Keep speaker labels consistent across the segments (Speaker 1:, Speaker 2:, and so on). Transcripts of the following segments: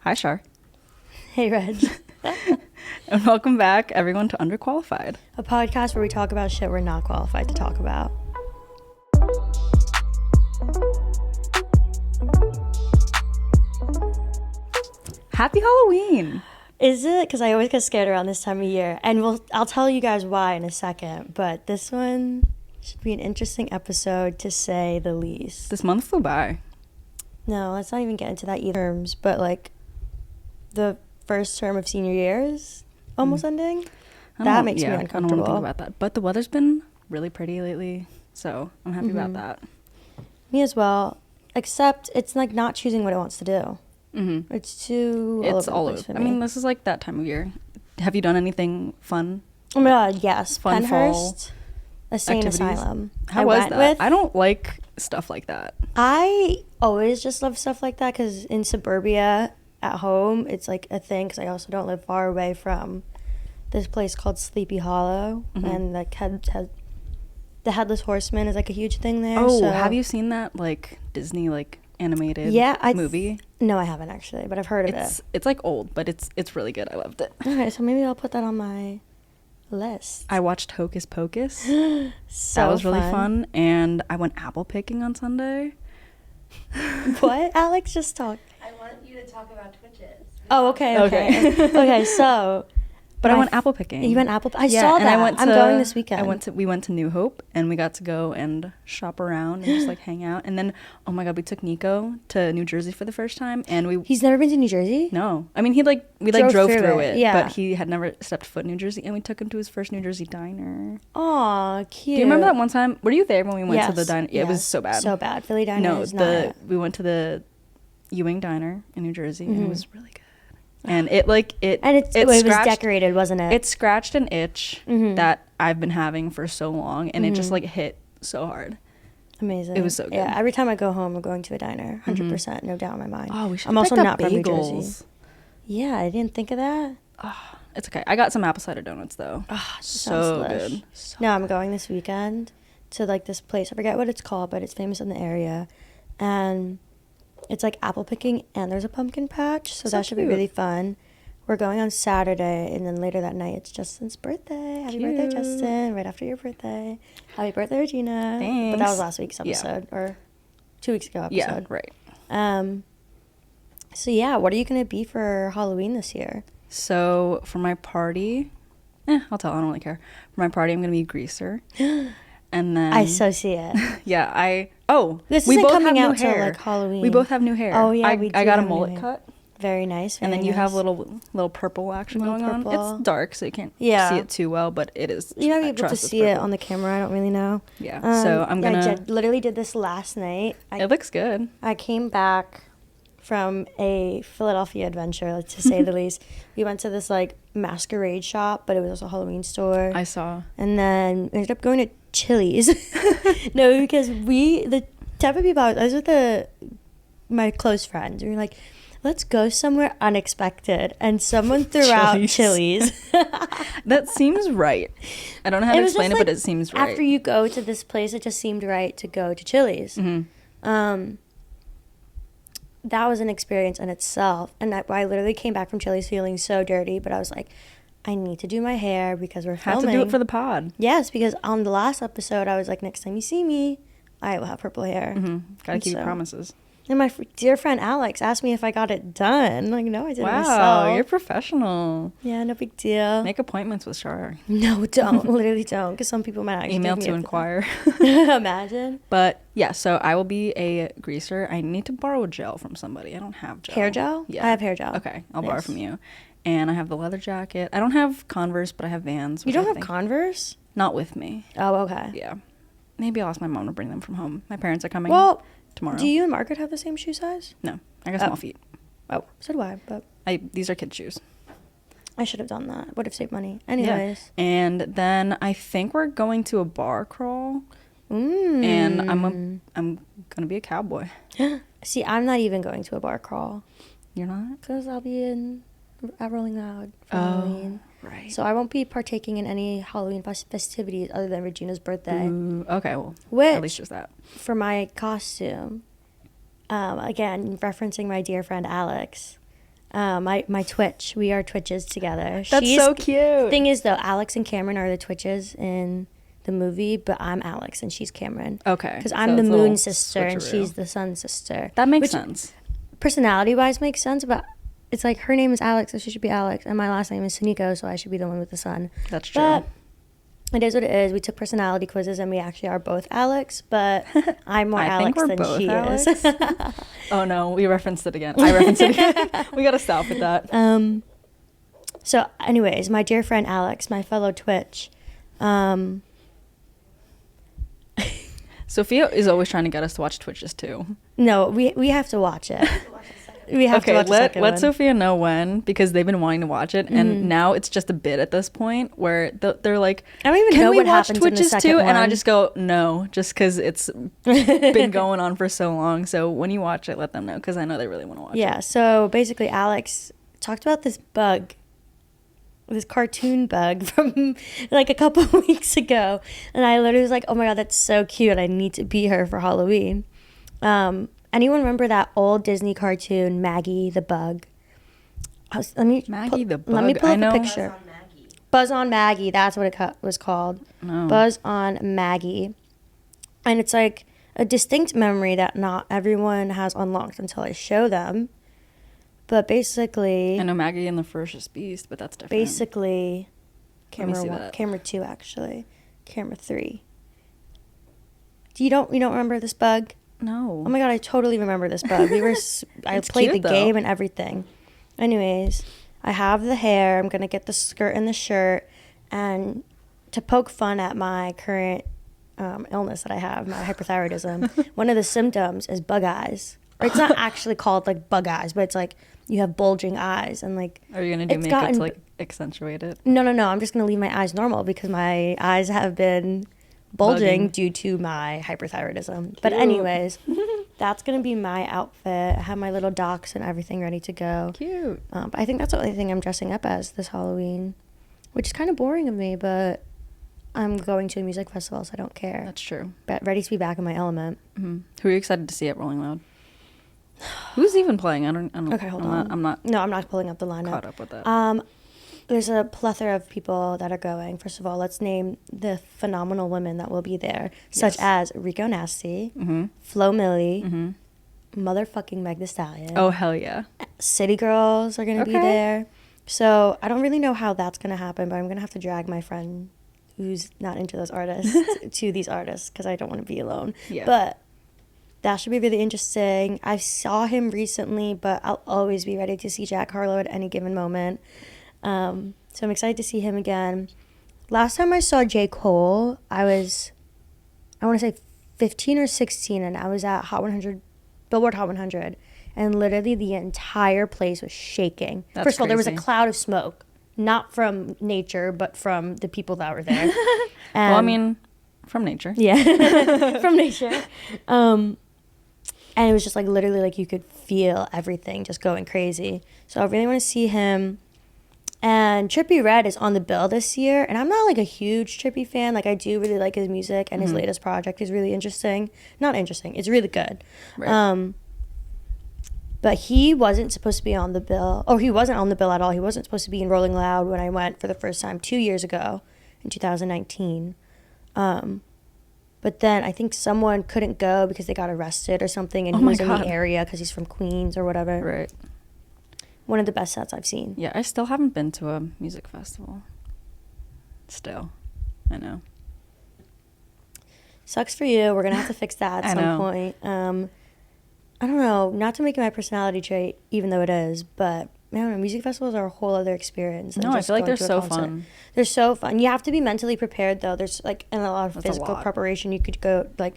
Speaker 1: Hi, Char.
Speaker 2: Hey, Reg.
Speaker 1: And welcome back, everyone, to Underqualified.
Speaker 2: A podcast where we talk about shit we're not qualified to talk about.
Speaker 1: Happy Halloween!
Speaker 2: Is it? Because I always get scared around this time of year. And I'll tell you guys why in a second. But this one should be an interesting episode, to say the least.
Speaker 1: This month flew by.
Speaker 2: No, let's not even get into that either. But, like, the first term of senior year is almost ending. That makes me uncomfortable.
Speaker 1: I don't want to think about that. But the weather's been really pretty lately, so I'm happy about that.
Speaker 2: Me as well. Except it's, like, not choosing what it wants to do.
Speaker 1: Mm-hmm.
Speaker 2: It's
Speaker 1: all over. I mean, this is like that time of year. Have you done anything fun?
Speaker 2: Oh my god, yes.
Speaker 1: Fun
Speaker 2: Penhurst, a sane
Speaker 1: activities?
Speaker 2: asylum.
Speaker 1: How was that? I don't like stuff like that.
Speaker 2: I always just love stuff like that because in suburbia at home, it's like a thing because I also don't live far away from this place called Sleepy Hollow.
Speaker 1: Mm-hmm.
Speaker 2: And the Headless Horseman is like a huge thing there.
Speaker 1: Oh,
Speaker 2: so.
Speaker 1: Have you seen that like Disney like animated movie?
Speaker 2: No, I haven't actually, but I've heard of it.
Speaker 1: It's like old, but it's really good. I loved it.
Speaker 2: Okay, so maybe I'll put that on my list.
Speaker 1: I watched Hocus Pocus.
Speaker 2: So
Speaker 1: that was really fun. And I went apple picking on Sunday.
Speaker 2: What? Alex, just talk.
Speaker 3: I want you to talk about Twitches.
Speaker 2: Oh, okay. Okay, so...
Speaker 1: But I went apple picking.
Speaker 2: You went apple... I saw that. I'm going this weekend.
Speaker 1: We went to New Hope, and we got to go and shop around and just, like, hang out. And then, oh, my God, we took Nico to New Jersey for the first time, and
Speaker 2: He's never been to New Jersey?
Speaker 1: No. I mean, we drove through it.
Speaker 2: Yeah.
Speaker 1: But he had never stepped foot in New Jersey, and we took him to his first New Jersey diner.
Speaker 2: Aw, cute.
Speaker 1: Do you remember that one time? Were you there when we went to the diner? Yeah,
Speaker 2: yes.
Speaker 1: It was so bad.
Speaker 2: So bad. Philly diner is not...
Speaker 1: we went to the Ewing Diner in New Jersey, and it was really good. And it was
Speaker 2: decorated, wasn't it?
Speaker 1: It scratched an itch that I've been having for so long, and it just like hit so hard.
Speaker 2: Amazing.
Speaker 1: It was so good.
Speaker 2: Yeah, every time I go home, I'm going to a diner. 100%, no doubt in my mind.
Speaker 1: Oh, we should.
Speaker 2: I'm also not
Speaker 1: bagels.
Speaker 2: from New Jersey. Yeah, I didn't think of that.
Speaker 1: Oh, it's okay. I got some apple cider donuts though.
Speaker 2: Oh,
Speaker 1: so good.
Speaker 2: No, I'm going this weekend to like this place. I forget what it's called, but it's famous in the area, and it's like apple picking, and there's a pumpkin patch, so that should be really fun. We're going on Saturday, and then later that night, it's Justin's birthday. Happy birthday, Justin, right after your birthday. Happy birthday, Regina.
Speaker 1: Thanks.
Speaker 2: But that was last week's episode, or 2 weeks ago episode.
Speaker 1: Yeah, right.
Speaker 2: So yeah, what are you going to be for Halloween this year?
Speaker 1: So for my party, I'll tell, I don't really care. For my party, I'm going to be Greaser. And then
Speaker 2: I so see it.
Speaker 1: Yeah,
Speaker 2: this
Speaker 1: we
Speaker 2: isn't
Speaker 1: both
Speaker 2: coming
Speaker 1: have
Speaker 2: out
Speaker 1: new hair.
Speaker 2: till like Halloween.
Speaker 1: We both have new hair.
Speaker 2: Oh yeah,
Speaker 1: I got a
Speaker 2: have
Speaker 1: mullet cut.
Speaker 2: Very nice.
Speaker 1: And then you
Speaker 2: nice.
Speaker 1: have little purple action going on. It's dark, so you can't see it too well, but it is.
Speaker 2: You're not able to see it on the camera. I don't really know.
Speaker 1: Yeah. So I'm gonna.
Speaker 2: I literally did this last night.
Speaker 1: It looks good.
Speaker 2: I came back from a Philadelphia adventure, to say the least. We went to this like masquerade shop, but it was also a Halloween store.
Speaker 1: I saw.
Speaker 2: And then we ended up going to Chili's. No, because the type of people I was with my close friends. We were like, let's go somewhere unexpected, and someone threw out Chili's.
Speaker 1: That seems right. I don't know how to explain it, but it seems right.
Speaker 2: After you go to this place, it just seemed right to go to Chili's. Mm-hmm. That was an experience in itself, and I literally came back from Chili's feeling so dirty, but I was like, I need to do my hair because we're filming.
Speaker 1: Have to do it for the pod.
Speaker 2: Yes, because on the last episode, I was like, next time you see me, I will have purple hair.
Speaker 1: Mm-hmm. Gotta keep your promises.
Speaker 2: And my dear friend Alex asked me if I got it done. I'm like, no, I did it myself.
Speaker 1: Wow, you're professional.
Speaker 2: Yeah, no big deal.
Speaker 1: Make appointments with Char.
Speaker 2: No, don't. Literally don't, because some people might actually
Speaker 1: email to inquire.
Speaker 2: Imagine.
Speaker 1: But yeah, so I will be a greaser. I need to borrow a gel from somebody. I don't have gel.
Speaker 2: Hair gel?
Speaker 1: Yeah.
Speaker 2: I have hair gel.
Speaker 1: Okay, I'll borrow from you. And I have the leather jacket. I don't have Converse, but I have Vans.
Speaker 2: You don't have Converse?
Speaker 1: Not with me.
Speaker 2: Oh, okay.
Speaker 1: Yeah. Maybe I'll ask my mom to bring them from home. My parents are coming tomorrow.
Speaker 2: Do you and Margaret have the same shoe size?
Speaker 1: No. I got small feet.
Speaker 2: Oh, so do I, but...
Speaker 1: These are kid shoes.
Speaker 2: I should have done that. Would have saved money. Anyways.
Speaker 1: Yeah. And then I think we're going to a bar crawl.
Speaker 2: And
Speaker 1: I'm gonna be a cowboy.
Speaker 2: See, I'm not even going to a bar crawl.
Speaker 1: You're not?
Speaker 2: Because I'll be at Rolling Loud for Halloween.
Speaker 1: Right.
Speaker 2: So I won't be partaking in any Halloween festivities other than Regina's birthday.
Speaker 1: Ooh, okay, well, at least just that.
Speaker 2: For my costume, again, referencing my dear friend Alex, My Twitch. We are Twitches together.
Speaker 1: That's so cute.
Speaker 2: Thing is, though, Alex and Cameron are the Twitches in the movie, but I'm Alex and she's Cameron.
Speaker 1: Okay.
Speaker 2: Because I'm the moon sister and she's the sun sister.
Speaker 1: That makes sense.
Speaker 2: Personality-wise makes sense, but it's like her name is Alex, so she should be Alex, and my last name is Suniko, so I should be the one with the sun.
Speaker 1: That's true.
Speaker 2: But it is what it is. We took personality quizzes, and we actually are both Alex, but I'm more Alex than she
Speaker 1: Alex.
Speaker 2: is.
Speaker 1: Oh, no. We referenced it again. I referenced it again. We got to stop with that.
Speaker 2: So, anyways, my dear friend Alex, my fellow Twitch,
Speaker 1: Sophia is always trying to get us to watch Twitches, too.
Speaker 2: no, we have to watch it. We have to watch the second
Speaker 1: let
Speaker 2: one.
Speaker 1: Sophia know when, because they've been wanting to watch it, and now it's just a bit at this point where they're like,
Speaker 2: I don't even
Speaker 1: can
Speaker 2: know
Speaker 1: we
Speaker 2: what
Speaker 1: watch
Speaker 2: happens
Speaker 1: Twitches
Speaker 2: in the second
Speaker 1: too?
Speaker 2: one.
Speaker 1: And I just go, no, just because it's been going on for so long. So when you watch it, let them know, because I know they really want to watch it.
Speaker 2: Yeah, so basically Alex talked about this bug, this cartoon bug from like a couple of weeks ago, and I literally was like, oh my god, that's so cute, I need to be her for Halloween. Anyone remember that old Disney cartoon, Maggie the Bug?
Speaker 1: Maggie the Bug?
Speaker 2: Let me pull
Speaker 1: I
Speaker 2: up
Speaker 1: know.
Speaker 2: a picture. Buzz on Maggie, that's what it was called.
Speaker 1: No.
Speaker 2: Buzz on Maggie. And it's like a distinct memory that not everyone has unlocked until I show them. But basically...
Speaker 1: I know Maggie and the Ferocious Beast, but that's different.
Speaker 2: Basically, camera
Speaker 1: see
Speaker 2: 1,
Speaker 1: that.
Speaker 2: camera 2 actually, camera 3. You don't remember this bug?
Speaker 1: No.
Speaker 2: Oh my god, I totally remember this bug. I played
Speaker 1: cute,
Speaker 2: the
Speaker 1: though.
Speaker 2: game and everything. Anyways, I have the hair. I'm gonna get the skirt and the shirt, and to poke fun at my current illness that I have, my hyperthyroidism. One of the symptoms is bug eyes. Or it's not actually called like bug eyes, but it's like you have bulging eyes and like.
Speaker 1: Are you gonna do
Speaker 2: it's
Speaker 1: makeup
Speaker 2: gotten-
Speaker 1: to like accentuate it?
Speaker 2: No. I'm just gonna leave my eyes normal because my eyes have been bulging
Speaker 1: Bugging.
Speaker 2: due to my hyperthyroidism. But
Speaker 1: Cute.
Speaker 2: anyways, that's gonna be my outfit. I have my little docs and everything ready to go.
Speaker 1: Cute.
Speaker 2: But I think that's the only thing I'm dressing up as this Halloween, which is kind of boring of me, but I'm going to a music festival, so I don't care.
Speaker 1: That's true.
Speaker 2: But ready to be back in my element.
Speaker 1: Mm-hmm. Who are you excited to see at Rolling Loud? Who's even playing? I don't
Speaker 2: Okay, hold on.
Speaker 1: I'm not
Speaker 2: No, I'm not pulling up the lineup.
Speaker 1: caught up with that.
Speaker 2: There's a plethora of people that are going. First of all, let's name the phenomenal women that will be there, such as Rico Nasty, Flo Milli, motherfucking Meg Thee Stallion.
Speaker 1: Oh, hell yeah.
Speaker 2: City Girls are going to be
Speaker 1: Okay.
Speaker 2: there. So I don't really know how that's going to happen, but I'm going to have to drag my friend who's not into those artists to these artists because I don't want to be alone.
Speaker 1: Yeah.
Speaker 2: But that should be really interesting. I saw him recently, but I'll always be ready to see Jack Harlow at any given moment. So I'm excited to see him again. Last time I saw J. Cole, I want to say 15 or 16, and I was at Billboard Hot 100, and literally the entire place was shaking.
Speaker 1: That's
Speaker 2: First of all, there was a
Speaker 1: crazy.
Speaker 2: cloud of smoke, not from nature, but from the people that were there.
Speaker 1: Well, I mean, from nature.
Speaker 2: Yeah, from nature. And it was just like literally like you could feel everything just going crazy. So I really want to see him. And Trippie Redd is on the bill this year, and I'm not like a huge Trippie fan. Like I do really like his music, and his latest project is really interesting. Not interesting, it's really good.
Speaker 1: Right.
Speaker 2: But he wasn't supposed to be on the bill, or he wasn't on the bill at all. He wasn't supposed to be in Rolling Loud when I went for the first time 2 years ago in 2019. But then I think someone couldn't go because they got arrested or something, and
Speaker 1: Oh
Speaker 2: he
Speaker 1: my
Speaker 2: was in
Speaker 1: God.
Speaker 2: the area because he's from Queens or whatever.
Speaker 1: Right.
Speaker 2: One of the best sets I've seen.
Speaker 1: Yeah, I still haven't been to a music festival. Still. I know.
Speaker 2: Sucks for you. We're gonna have to fix that
Speaker 1: I
Speaker 2: at some
Speaker 1: know.
Speaker 2: point. I don't know. Not to make it my personality trait, even though it is, but I don't know. Music festivals are a whole other experience. than
Speaker 1: No, I
Speaker 2: just
Speaker 1: feel like
Speaker 2: going
Speaker 1: they're
Speaker 2: to a
Speaker 1: so
Speaker 2: concert.
Speaker 1: fun.
Speaker 2: They're so fun. You have to be mentally prepared, though. There's like and a lot of
Speaker 1: That's a
Speaker 2: physical
Speaker 1: lot.
Speaker 2: preparation you could go like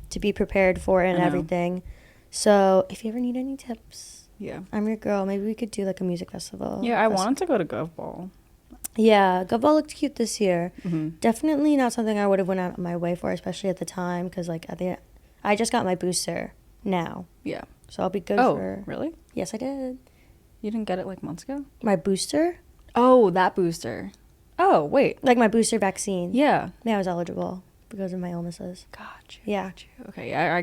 Speaker 2: to be prepared for it and
Speaker 1: I know.
Speaker 2: everything. So if you ever need any tips,
Speaker 1: Yeah.
Speaker 2: I'm your girl. Maybe we could do like a music festival.
Speaker 1: Yeah, I wanted to go to Gov Ball.
Speaker 2: Yeah, Gov looked cute this year.
Speaker 1: Mm-hmm.
Speaker 2: Definitely not something I would have went out of my way for, especially at the time, because like I just got my booster now,
Speaker 1: Yeah.
Speaker 2: so I'll be good
Speaker 1: Oh,
Speaker 2: for.
Speaker 1: really?
Speaker 2: Yes, I did.
Speaker 1: You didn't get it like months ago?
Speaker 2: My booster,
Speaker 1: Oh, that booster. Oh, wait.
Speaker 2: like my booster vaccine.
Speaker 1: Yeah.
Speaker 2: Yeah, I was eligible because of my illnesses.
Speaker 1: Gotcha.
Speaker 2: Yeah.
Speaker 1: Okay, I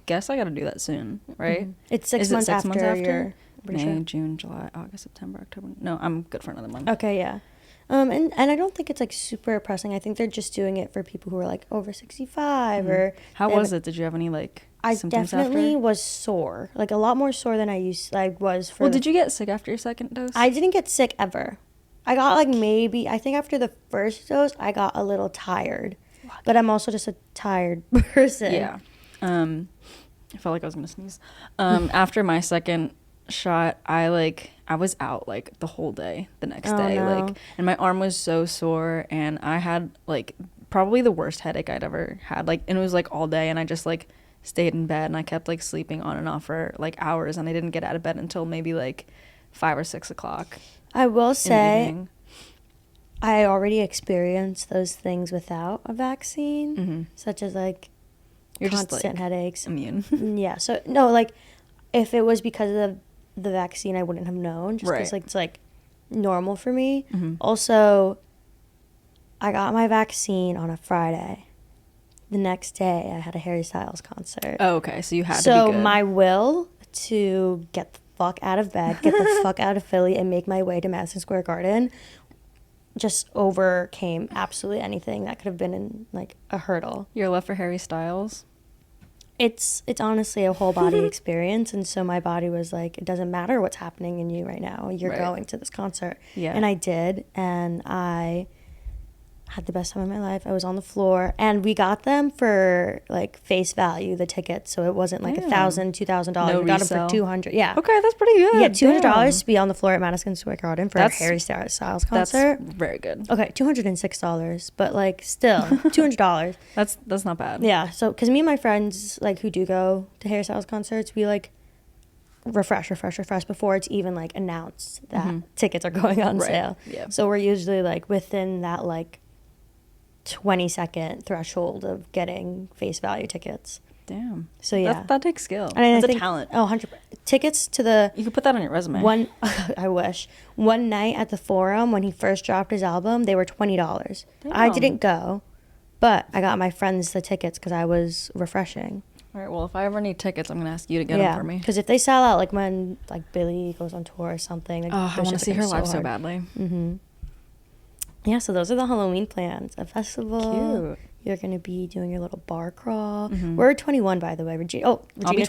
Speaker 1: guess I got to do that soon, right?
Speaker 2: Mhm. It's 6
Speaker 1: Is it
Speaker 2: months
Speaker 1: 6
Speaker 2: after,
Speaker 1: months after?
Speaker 2: your Pretty
Speaker 1: May,
Speaker 2: sure.
Speaker 1: June, July, August, September, October. No, I'm good for another month.
Speaker 2: Okay, yeah. And I don't think it's like super pressing. I think they're just doing it for people who are like over 65 or
Speaker 1: How
Speaker 2: they
Speaker 1: was
Speaker 2: have-
Speaker 1: it? Did you have any like
Speaker 2: I
Speaker 1: symptoms
Speaker 2: definitely
Speaker 1: after?
Speaker 2: was sore, like a lot more sore than I was for.
Speaker 1: Well, did you get sick after your second dose?
Speaker 2: I didn't get sick ever. I got like I think after the first dose, I got a little tired, but I'm also just a tired person.
Speaker 1: Yeah. I felt like I was gonna sneeze. After my second shot, I was out like the whole day the next
Speaker 2: Oh,
Speaker 1: day,
Speaker 2: no.
Speaker 1: like, and my arm was so sore, and I had like probably the worst headache I'd ever had, like, and it was like all day, and I just like stayed in bed, and I kept like sleeping on and off for like hours, and I didn't get out of bed until maybe like 5 or 6 o'clock
Speaker 2: I will
Speaker 1: in the
Speaker 2: say
Speaker 1: evening.
Speaker 2: I already experienced those things without a vaccine,
Speaker 1: Mm-hmm.
Speaker 2: such as like
Speaker 1: You're just
Speaker 2: constant
Speaker 1: like
Speaker 2: headaches.
Speaker 1: immune.
Speaker 2: Yeah. So no, like if it was because of the vaccine, I wouldn't have known. Just because
Speaker 1: Right.
Speaker 2: like it's like normal for me.
Speaker 1: Mhm.
Speaker 2: Also, I got my vaccine on a Friday. The next day, I had a Harry Styles concert.
Speaker 1: Oh, okay, so you had to
Speaker 2: So
Speaker 1: be good.
Speaker 2: my will to get the fuck out of bed, get the fuck out of Philly, and make my way to Madison Square Garden just overcame absolutely anything that could have been in like a hurdle.
Speaker 1: Your love for Harry Styles.
Speaker 2: It's honestly a whole body experience, and so my body was like, it doesn't matter what's happening in you right now, you're
Speaker 1: Right.
Speaker 2: going to this concert.
Speaker 1: Yeah.
Speaker 2: And I did, and I had the best time of my life. I was on the floor, and we got them for like face value, the tickets, so it wasn't like
Speaker 1: Damn.
Speaker 2: $1,000, $2,000.
Speaker 1: No
Speaker 2: We got
Speaker 1: resale.
Speaker 2: them for $200. Yeah.
Speaker 1: Okay, that's pretty good.
Speaker 2: Yeah, $200
Speaker 1: Damn.
Speaker 2: to be on the floor at Madison Square Garden for
Speaker 1: That's-
Speaker 2: a Harry Styles
Speaker 1: That's
Speaker 2: concert.
Speaker 1: very good.
Speaker 2: Okay, $206, but like still $200.
Speaker 1: That's not bad.
Speaker 2: Yeah, so because me and my friends like who do go to Harry Styles concerts, we like refresh before it's even like announced that
Speaker 1: Mhm.
Speaker 2: tickets are going on
Speaker 1: Right,
Speaker 2: sale.
Speaker 1: yeah.
Speaker 2: So we're usually like within that like 20-second threshold of getting face value tickets.
Speaker 1: Damn.
Speaker 2: So yeah,
Speaker 1: That takes skill.
Speaker 2: and I
Speaker 1: That's
Speaker 2: think,
Speaker 1: a talent.
Speaker 2: Oh, 100 tickets to the
Speaker 1: You could put that on your resume.
Speaker 2: one. I wish one night at the Forum when he first dropped his album, they were $20. I
Speaker 1: Damn.
Speaker 2: didn't go, but I got my friends the tickets because I was refreshing.
Speaker 1: All right. Well, if I ever need tickets, I'm gonna ask you to get them for me.
Speaker 2: Because if they sell out, like when like Billie goes on tour or something, like,
Speaker 1: Oh, I
Speaker 2: those
Speaker 1: want to
Speaker 2: shit's
Speaker 1: see her
Speaker 2: gonna be
Speaker 1: live so
Speaker 2: hard.
Speaker 1: badly.
Speaker 2: Mm-hmm. Yeah, so those are the Halloween plans. A festival.
Speaker 1: Cute.
Speaker 2: You're gonna be doing your little bar crawl.
Speaker 1: Mhm.
Speaker 2: We're 21, by the way. Virginia's 22.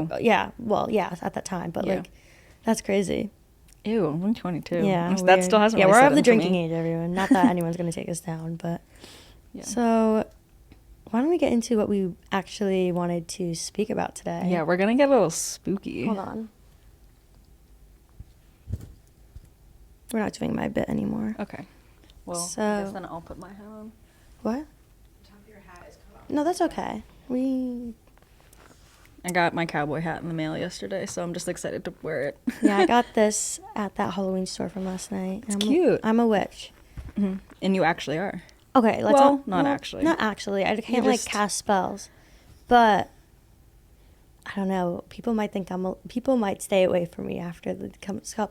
Speaker 1: 22.
Speaker 2: Yeah. Well, yeah, at that time, but
Speaker 1: Yeah.
Speaker 2: like, that's crazy.
Speaker 1: Ew, I'm 22.
Speaker 2: Yeah,
Speaker 1: That
Speaker 2: weird.
Speaker 1: still hasn't.
Speaker 2: Yeah,
Speaker 1: really
Speaker 2: we're
Speaker 1: set
Speaker 2: of the
Speaker 1: in for me.
Speaker 2: drinking age, everyone. Not that anyone's gonna take us down, but
Speaker 1: Yeah.
Speaker 2: so. Why don't we get into what we actually wanted to speak about today?
Speaker 1: Yeah, we're gonna get a little spooky.
Speaker 2: Hold on. We're not doing my bit anymore.
Speaker 1: Okay. Well, I
Speaker 2: So-
Speaker 1: guess then I'll put my hat on.
Speaker 2: What?
Speaker 3: The top of your hat is cut off.
Speaker 2: No, that's okay.
Speaker 1: I got my cowboy hat in the mail yesterday, so I'm just excited to wear it.
Speaker 2: Yeah, I got this at that Halloween store from last night.
Speaker 1: It's cute.
Speaker 2: I'm a witch.
Speaker 1: Mhm. And you actually are.
Speaker 2: Okay, let's
Speaker 1: Well, not actually.
Speaker 2: Not actually. I can't like
Speaker 1: just-
Speaker 2: cast spells, but I don't know. People might think people might stay away from me after the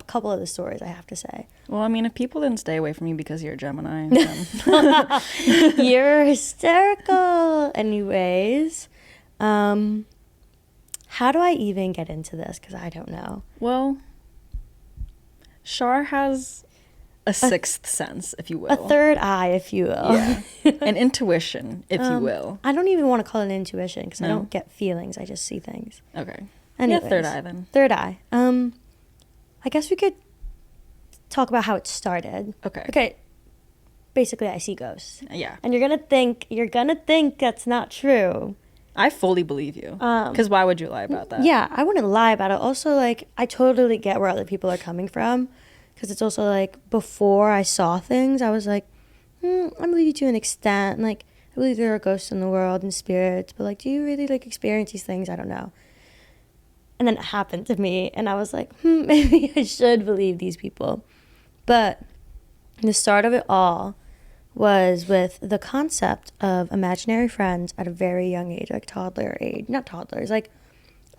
Speaker 2: couple of the stories. I have to say.
Speaker 1: Well, I mean, if people didn't stay away from you because you're a Gemini, then
Speaker 2: You're hysterical. Anyways, how do I even get into this? Because I don't know.
Speaker 1: well, Char has a sixth sense, if you will.
Speaker 2: A third eye, if you will.
Speaker 1: Yeah. An intuition, if you will.
Speaker 2: I don't even want to call it intuition because I
Speaker 1: No?
Speaker 2: don't get feelings. I just see things.
Speaker 1: Okay.
Speaker 2: Anyways,
Speaker 1: Yeah, third eye then.
Speaker 2: Third eye. I guess we could talk about how it started.
Speaker 1: Okay.
Speaker 2: Okay. Basically, I see ghosts,
Speaker 1: Yeah.
Speaker 2: and you're gonna think that's not true.
Speaker 1: I fully believe you.
Speaker 2: Um,
Speaker 1: Because why would you lie about that?
Speaker 2: Yeah, I wouldn't lie about it. Also, like, I totally get where other people are coming from, because it's also like before I saw things, I was like, I believe you to an extent. Like, I believe there are ghosts in the world and spirits, but like, do you really like experience these things? I don't know. And then it happened to me, and I was like, maybe I should believe these people. But the start of it all was with the concept of imaginary friends at a very young age, like toddler age. Not toddlers, like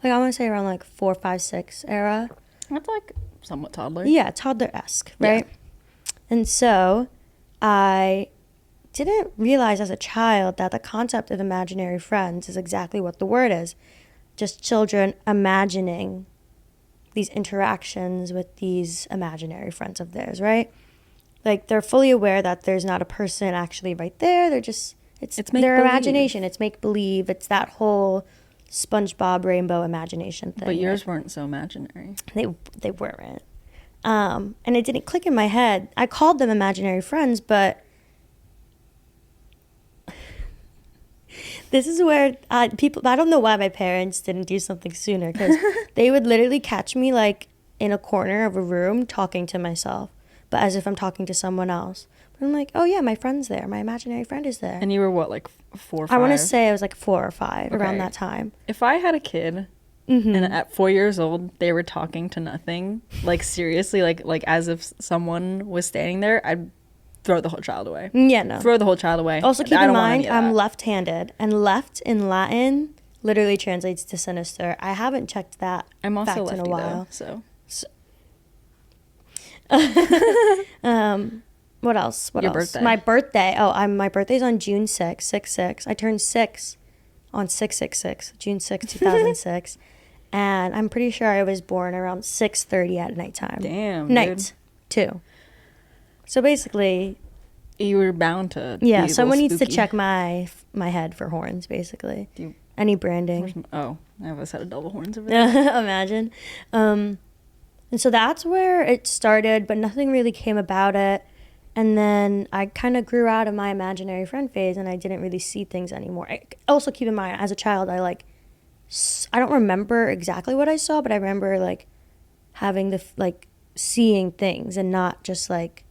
Speaker 2: I want to say around like 4, 5, 6 era.
Speaker 1: That's like somewhat toddler.
Speaker 2: Yeah, toddler-esque,
Speaker 1: Yeah.
Speaker 2: right? And so I didn't realize as a child that the concept of imaginary friends is exactly what the word is. Just children imagining these interactions with these imaginary friends of theirs, right? Like, they're fully aware that there's not a person actually right there. They're just, it's their imagination. It's make-believe. It's that whole SpongeBob rainbow imagination thing.
Speaker 1: But yours weren't so imaginary.
Speaker 2: They weren't. And it didn't click in my head. I called them imaginary friends, but this is where I don't know why my parents didn't do something sooner, because they would literally catch me like in a corner of a room talking to myself, but as if I'm talking to someone else. But I'm like, oh yeah, my friend's there. My imaginary friend is there.
Speaker 1: And you were what, like 4 or 5?
Speaker 2: I want to say I was like 4 or 5 around that time.
Speaker 1: If I had a kid and at 4 years old they were talking to nothing, like seriously, like as if someone was standing there, I'd throw the whole child away.
Speaker 2: Yeah, no.
Speaker 1: Throw the whole child away.
Speaker 2: Also, keep in mind, I'm left-handed, and left in Latin literally translates to sinister. I haven't checked that
Speaker 1: I'm also
Speaker 2: fact in a while.
Speaker 1: Though,
Speaker 2: What else? What
Speaker 1: Your
Speaker 2: else?
Speaker 1: birthday.
Speaker 2: My birthday. Oh, my birthday's on June 6th, 6/6. I turned 6 on 6/6/6, June 6th, 2006. And I'm pretty sure I was born around 6:30 at nighttime.
Speaker 1: Damn,
Speaker 2: Night,
Speaker 1: dude.
Speaker 2: too. So basically,
Speaker 1: you were bound to.
Speaker 2: Yeah,
Speaker 1: be a
Speaker 2: someone
Speaker 1: little
Speaker 2: needs to
Speaker 1: spooky.
Speaker 2: check my head for horns, basically. Any branding.
Speaker 1: Oh, I have a set of double horns over there.
Speaker 2: Imagine. And so that's where it started, but nothing really came about it. And then I kind of grew out of my imaginary friend phase, and I didn't really see things anymore. Also, keep in mind, as a child, I don't remember exactly what I saw, but I remember like having seeing things and not just like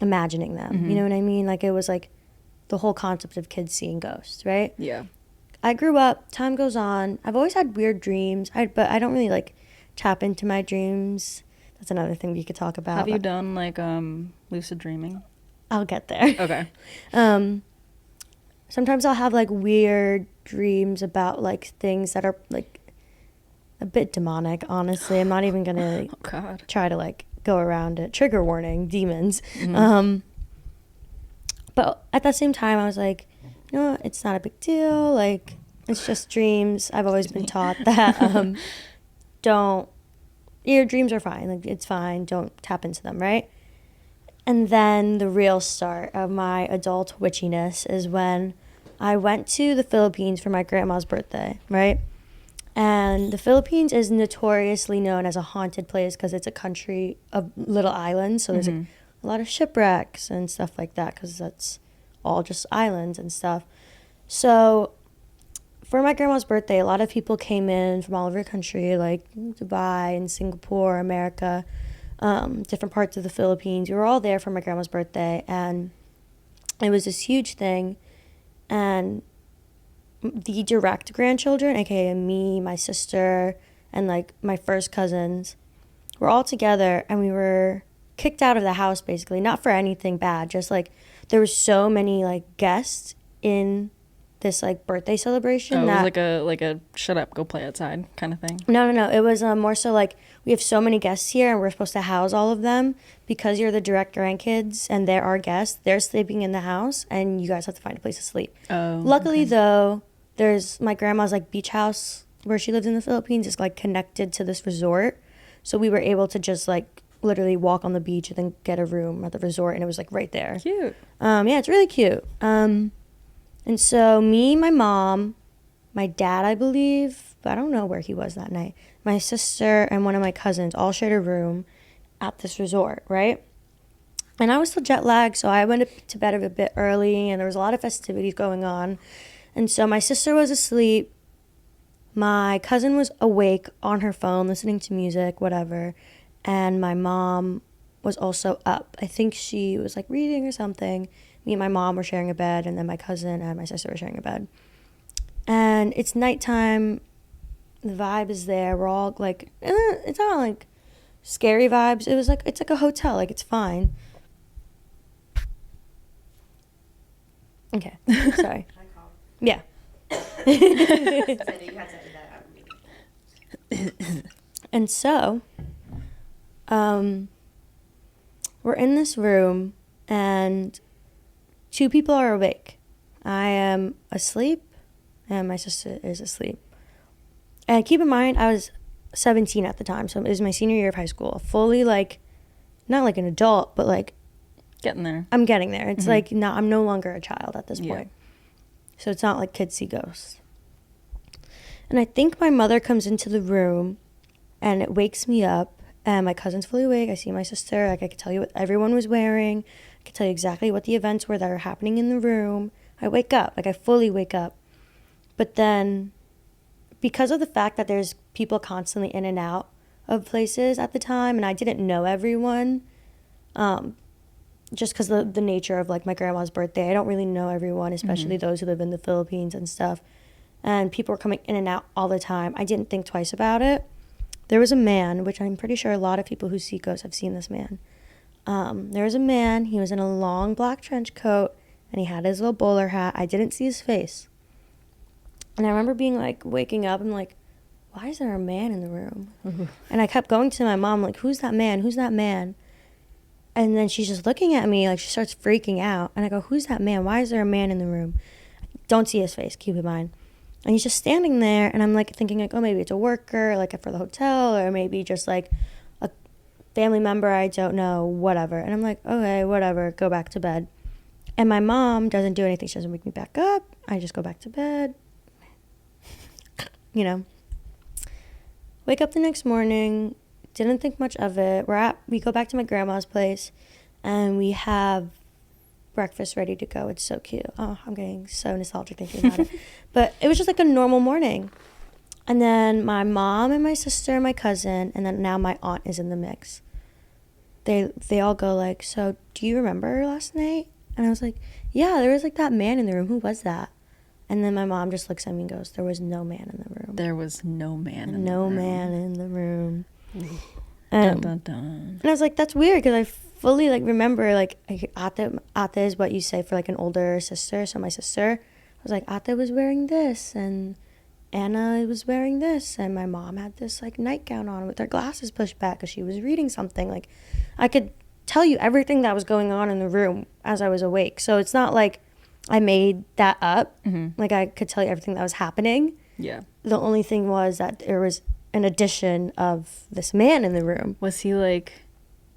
Speaker 2: imagining them. You know what I mean? Like, it was like the whole concept of kids seeing ghosts, right?
Speaker 1: Yeah.
Speaker 2: I grew up, time goes on. I've always had weird dreams, but I don't really like tap into my dreams. That's another thing we could talk about.
Speaker 1: Have you done like lucid dreaming?
Speaker 2: I'll get there.
Speaker 1: Okay.
Speaker 2: Sometimes I'll have like weird dreams about like things that are like a bit demonic, honestly. I'm not even gonna
Speaker 1: Oh God.
Speaker 2: try to like go around it. Trigger warning, demons. But at the same time, I was like, you know what? It's not a big deal. Like, it's just dreams. I've always been taught that your dreams are fine. Like, it's fine. Don't tap into them, right? And then the real start of my adult witchiness is when I went to the Philippines for my grandma's birthday, right? And the Philippines is notoriously known as a haunted place because it's a country of little islands. So there's like a lot of shipwrecks and stuff like that because that's all just islands and stuff. So for my grandma's birthday, a lot of people came in from all over the country, like Dubai and Singapore, America, different parts of the Philippines. We were all there for my grandma's birthday, and it was this huge thing. And the direct grandchildren, aka me, my sister, and like my first cousins, were all together, and we were kicked out of the house basically, not for anything bad, just like there were so many like guests in this like birthday celebration.
Speaker 1: Oh,
Speaker 2: that
Speaker 1: it was like a shut up, go play outside kind of thing.
Speaker 2: No. It was more so like we have so many guests here, and we're supposed to house all of them because you're the direct grandkids and they're our guests. They're sleeping in the house, and you guys have to find a place to sleep.
Speaker 1: Oh.
Speaker 2: Luckily, though, there's my grandma's like beach house where she lives in the Philippines is like connected to this resort, so we were able to just like literally walk on the beach and then get a room at the resort, and it was like right there.
Speaker 1: Cute.
Speaker 2: Yeah, it's really cute. And so me, my mom, my dad, I believe, but I don't know where he was that night, my sister and one of my cousins all shared a room at this resort, right? And I was still jet lagged, so I went to bed a bit early, and there was a lot of festivities going on. And so my sister was asleep. My cousin was awake on her phone, listening to music, whatever. And my mom was also up. I think she was like reading or something. Me and my mom were sharing a bed, and then my cousin and my sister were sharing a bed. And it's nighttime. The vibe is there. We're all like, it's not like scary vibes. It was like, it's like a hotel. Like, it's fine. Okay. Sorry.
Speaker 3: I called.
Speaker 2: Yeah.
Speaker 3: I knew you had to edit that out.
Speaker 2: And so, we're in this room, and 2 people are awake. I am asleep, and my sister is asleep. And keep in mind, I was 17 at the time, so it was my senior year of high school. Fully like, not like an adult, but like
Speaker 1: Getting there.
Speaker 2: I'm getting there. It's like I'm no longer a child at this point. So it's not like kids see ghosts. And I think my mother comes into the room and it wakes me up, and my cousin's fully awake. I see my sister. Like, I could tell you what everyone was wearing. I could tell you exactly what the events were that are happening in the room. I wake up. Like, I fully wake up. But then, because of the fact that there's people constantly in and out of places at the time, and I didn't know everyone, just because the nature of, like, my grandma's birthday, I don't really know everyone, especially those who live in the Philippines and stuff. And people were coming in and out all the time. I didn't think twice about it. There was a man, which I'm pretty sure a lot of people who see ghosts have seen this man. There was a man. He was in a long black trench coat, and he had his little bowler hat. I didn't see his face. And I remember being, like, waking up and, like, why is there a man in the room? And I kept going to my mom, like, who's that man? Who's that man? And then she's just looking at me, like, she starts freaking out. And I go, who's that man? Why is there a man in the room? Don't see his face, keep in mind. And he's just standing there, and I'm, like, thinking, like, oh, maybe it's a worker, like, for the hotel, or maybe just, like, a family member I don't know, whatever. And I'm like, okay, whatever, go back to bed. And my mom doesn't do anything. She doesn't wake me back up. I just go back to bed. You know. Wake up the next morning, didn't think much of it. We go back to my grandma's place, and we have breakfast ready to go. It's so cute. Oh, I'm getting so nostalgic thinking about it. But it was just like a normal morning. And then my mom and my sister and my cousin, and then now my aunt is in the mix. They all go like, so do you remember last night? And I was like, yeah, there was like that man in the room. Who was that? And then my mom just looks at me and goes, there was no man in the room.
Speaker 1: There was no man in the room.
Speaker 2: No man in the room.
Speaker 1: Dun, dun, dun.
Speaker 2: And I was like, that's weird, because I fully, like, remember, like, ate is what you say for, like, an older sister. So my sister was like, ate was wearing this, and Anna was wearing this, and my mom had this, like, nightgown on with her glasses pushed back because she was reading something. Like, I could tell you everything that was going on in the room as I was awake. So it's not like I made that up. Like, I could tell you everything that was happening.
Speaker 1: Yeah.
Speaker 2: The only thing was that there was an addition of this man in the room.
Speaker 1: Was he, like,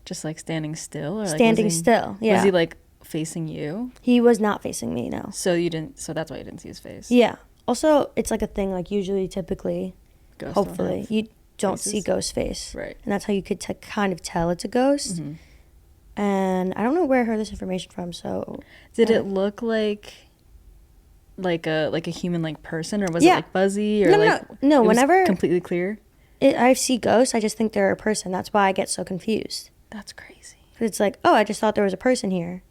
Speaker 1: just, like, standing still? Or, like,
Speaker 2: Standing still, yeah.
Speaker 1: Was he, like, facing you?
Speaker 2: He was not facing me, no.
Speaker 1: So that's why you didn't see his face?
Speaker 2: Yeah. Also, it's like a thing, like, usually, typically,
Speaker 1: Ghosts
Speaker 2: hopefully, you don't
Speaker 1: faces?
Speaker 2: see ghost face.
Speaker 1: Right.
Speaker 2: And that's how you could kind of tell it's a ghost. And I don't know where I heard this information from, so.
Speaker 1: Did it look like a human, like, person, or was it, like, fuzzy? Or
Speaker 2: No,
Speaker 1: it was
Speaker 2: whenever
Speaker 1: completely clear?
Speaker 2: I see ghosts, I just think they're a person. That's why I get so confused.
Speaker 1: That's crazy.
Speaker 2: It's like, oh, I just thought there was a person here.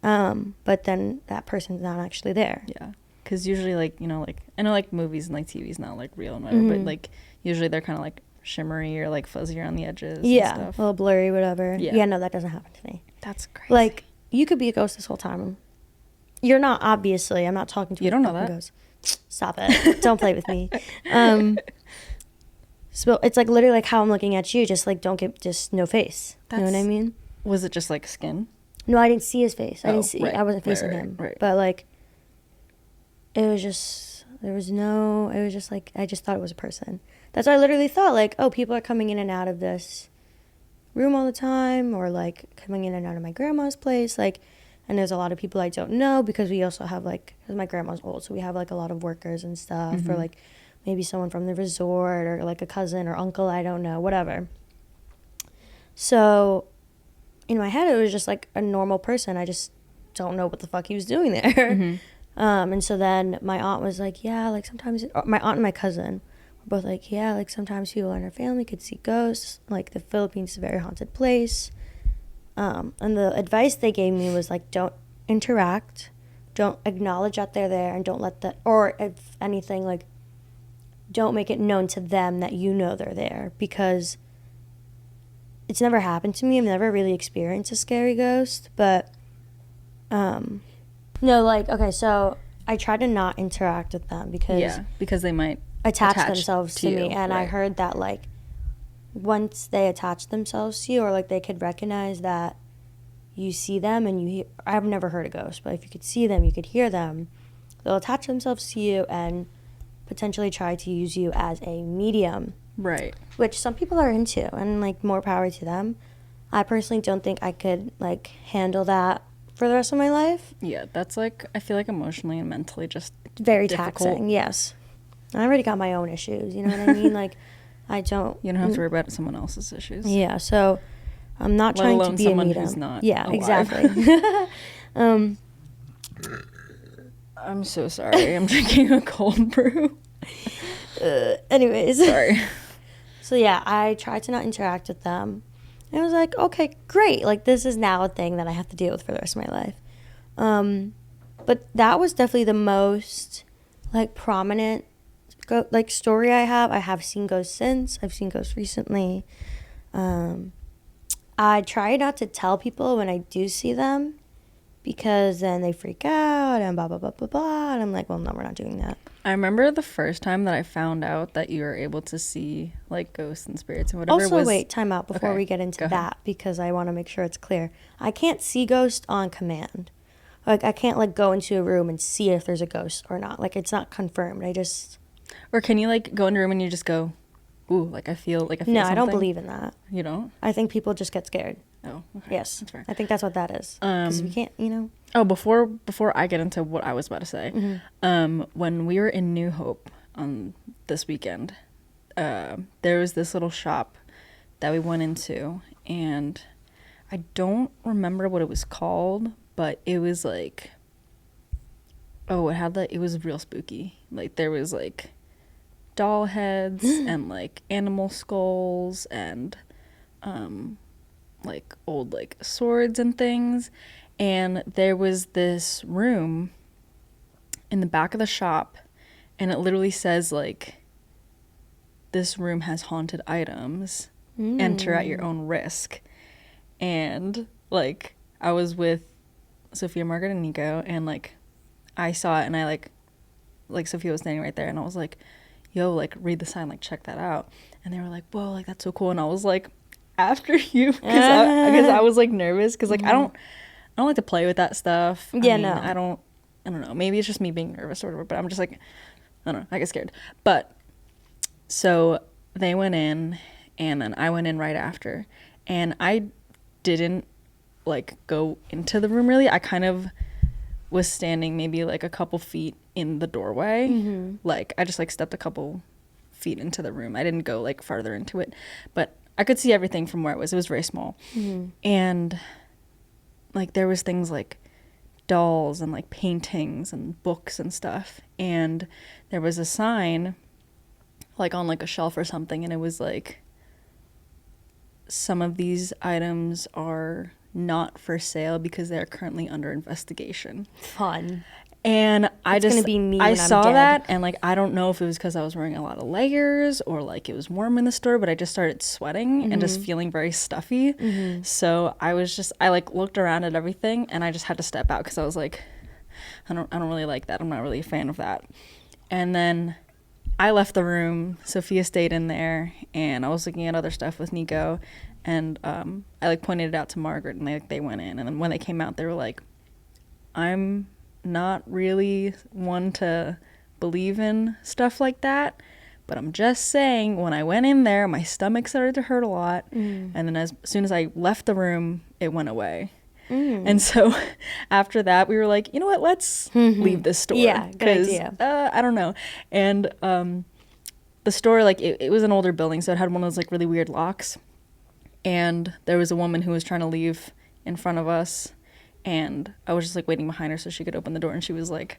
Speaker 2: But then that person's not actually there.
Speaker 1: Yeah. Because usually, like, you know, like, I know, like, movies and, like, TV's not, like, real and whatever, but, like, usually they're kind of, like, shimmery or, like, fuzzy around the edges
Speaker 2: Yeah,
Speaker 1: and stuff.
Speaker 2: a little blurry, whatever. Yeah, no, that doesn't happen to me.
Speaker 1: That's crazy.
Speaker 2: Like, you could be a ghost this whole time. You're not, obviously. I'm not talking to
Speaker 1: You don't know that.
Speaker 2: Ghost. Stop it. Don't play with me. So it's, like, literally, like, how I'm looking at you, just, like, don't get, just no face. You know what I mean?
Speaker 1: Was it just, like, skin?
Speaker 2: No, I didn't see his face. I wasn't facing
Speaker 1: right,
Speaker 2: him.
Speaker 1: right.
Speaker 2: But, like, it was just, it was just, like, I just thought it was a person. That's why I literally thought, like, oh, people are coming in and out of this room all the time, or, like, coming in and out of my grandma's place, like, and there's a lot of people I don't know, because we also have, like, because my grandma's old, so we have, like, a lot of workers and stuff, or, like, maybe someone from the resort, or, like, a cousin or uncle, I don't know, whatever. So in my head, it was just, like, a normal person. I just don't know what the fuck he was doing there. And so then my aunt was like, yeah, like, sometimes, my aunt and my cousin were both like, yeah, like, sometimes people in our family could see ghosts. Like, the Philippines is a very haunted place. And the advice they gave me was, like, don't interact, don't acknowledge that they're there, and don't let that, or if anything, like, don't make it known to them that you know they're there, because it's never happened to me. I've never really experienced a scary ghost, but no, like, okay, so I try to not interact with them because
Speaker 1: they might
Speaker 2: attach themselves to me, and
Speaker 1: right.
Speaker 2: I heard that, like, once they attach themselves to you, or, like, they could recognize that you see them and you hear, I've never heard a ghost, but if you could see them, you could hear them, they'll attach themselves to you and potentially try to use you as a medium
Speaker 1: Right.
Speaker 2: which some people are into, and like more power to them. I personally don't think I could like handle that for the rest of my life.
Speaker 1: Yeah, that's like, I feel like emotionally and mentally just
Speaker 2: Very
Speaker 1: difficult.
Speaker 2: taxing. Yes, I already got my own issues. You know what I mean? Like, I don't.
Speaker 1: You don't have to worry about someone else's issues.
Speaker 2: Yeah, so I'm not
Speaker 1: Let
Speaker 2: trying to
Speaker 1: alone
Speaker 2: be
Speaker 1: someone
Speaker 2: a medium.
Speaker 1: who's not
Speaker 2: Yeah,
Speaker 1: alive.
Speaker 2: exactly.
Speaker 1: I'm so sorry. I'm drinking a cold brew.
Speaker 2: Anyways.
Speaker 1: Sorry.
Speaker 2: So yeah, I tried to not interact with them. And I was like, okay, great. Like, this is now a thing that I have to deal with for the rest of my life. But that was definitely the most, like, prominent, story I have. I have seen ghosts since. I've seen ghosts recently. I try not to tell people when I do see them, because then they freak out and blah, blah, blah, blah, blah. And I'm like, well, no, we're not doing that.
Speaker 1: I remember the first time that I found out that you were able to see, like, ghosts and spirits and whatever.
Speaker 2: Also, wait, time out before
Speaker 1: Okay,
Speaker 2: we get into
Speaker 1: go ahead.
Speaker 2: that, because I want to make sure it's clear. I can't see ghosts on command. Like, I can't, like, go into a room and see if there's a ghost or not. Like, it's not confirmed.
Speaker 1: Or can you, like, go in a room and you just go, ooh, like, I feel
Speaker 2: No,
Speaker 1: something?
Speaker 2: I don't believe in that.
Speaker 1: You don't?
Speaker 2: I think people just get scared.
Speaker 1: Oh, okay.
Speaker 2: Yes.
Speaker 1: That's fair.
Speaker 2: I think that's what that is. Because we can't, you know.
Speaker 1: Oh, before I get into what I was about to say,
Speaker 2: Mm-hmm.
Speaker 1: when we were in New Hope on this weekend, there was this little shop that we went into, and I don't remember what it was called, but it was like, it was real spooky. Like, there was like doll heads and like animal skulls and like old like swords and things. And there was this room in the back of the shop, and it literally says, like, this room has haunted items. Enter at your own risk. And, like, I was with Sophia, Margaret, and Nico, and, like, I saw it, and I, like, Sophia was standing right there, and I was like, yo, like, read the sign, like, check that out. And they were like, whoa, like, that's so cool. And I was like, after you, because I was, like, nervous, because, like, I don't like to play with that stuff.
Speaker 2: Yeah,
Speaker 1: I mean,
Speaker 2: no.
Speaker 1: I don't know. Maybe it's just me being nervous or whatever, but I'm just like, I don't know. I get scared. But so they went in, and then I went in right after, and I didn't like go into the room really. I kind of was standing maybe like a couple feet in the doorway. Like, I just like stepped a couple feet into the room. I didn't go like farther into it, but I could see everything from where it was. It was very small. And like, there was things like dolls and like paintings and books and stuff, and there was a sign like on like a shelf or something, and it was like, some of these items are not for sale because they are currently under investigation.
Speaker 2: Fun.
Speaker 1: And
Speaker 2: It's gonna be me
Speaker 1: I
Speaker 2: when I'm
Speaker 1: saw
Speaker 2: dead.
Speaker 1: that, and like, I don't know if it was because I was wearing a lot of layers or like it was warm in the store, but I just started sweating and just feeling very stuffy. So I like looked around at everything, and I just had to step out because I was like, I don't really like that. I'm not really a fan of that. And then I left the room. Sophia stayed in there, and I was looking at other stuff with Nico, and I like pointed it out to Margaret, and they went in, and then when they came out, they were like, I'm not really one to believe in stuff like that, but I'm just saying, when I went in there, my stomach started to hurt a lot, and then as soon as I left the room, it went away. And so after that, we were like, you know what, let's leave this store.
Speaker 2: Yeah, good idea.
Speaker 1: I don't know. And the store, like, it was an older building, so it had one of those like really weird locks, and there was a woman who was trying to leave in front of us, and I was just like waiting behind her so she could open the door, and she was like,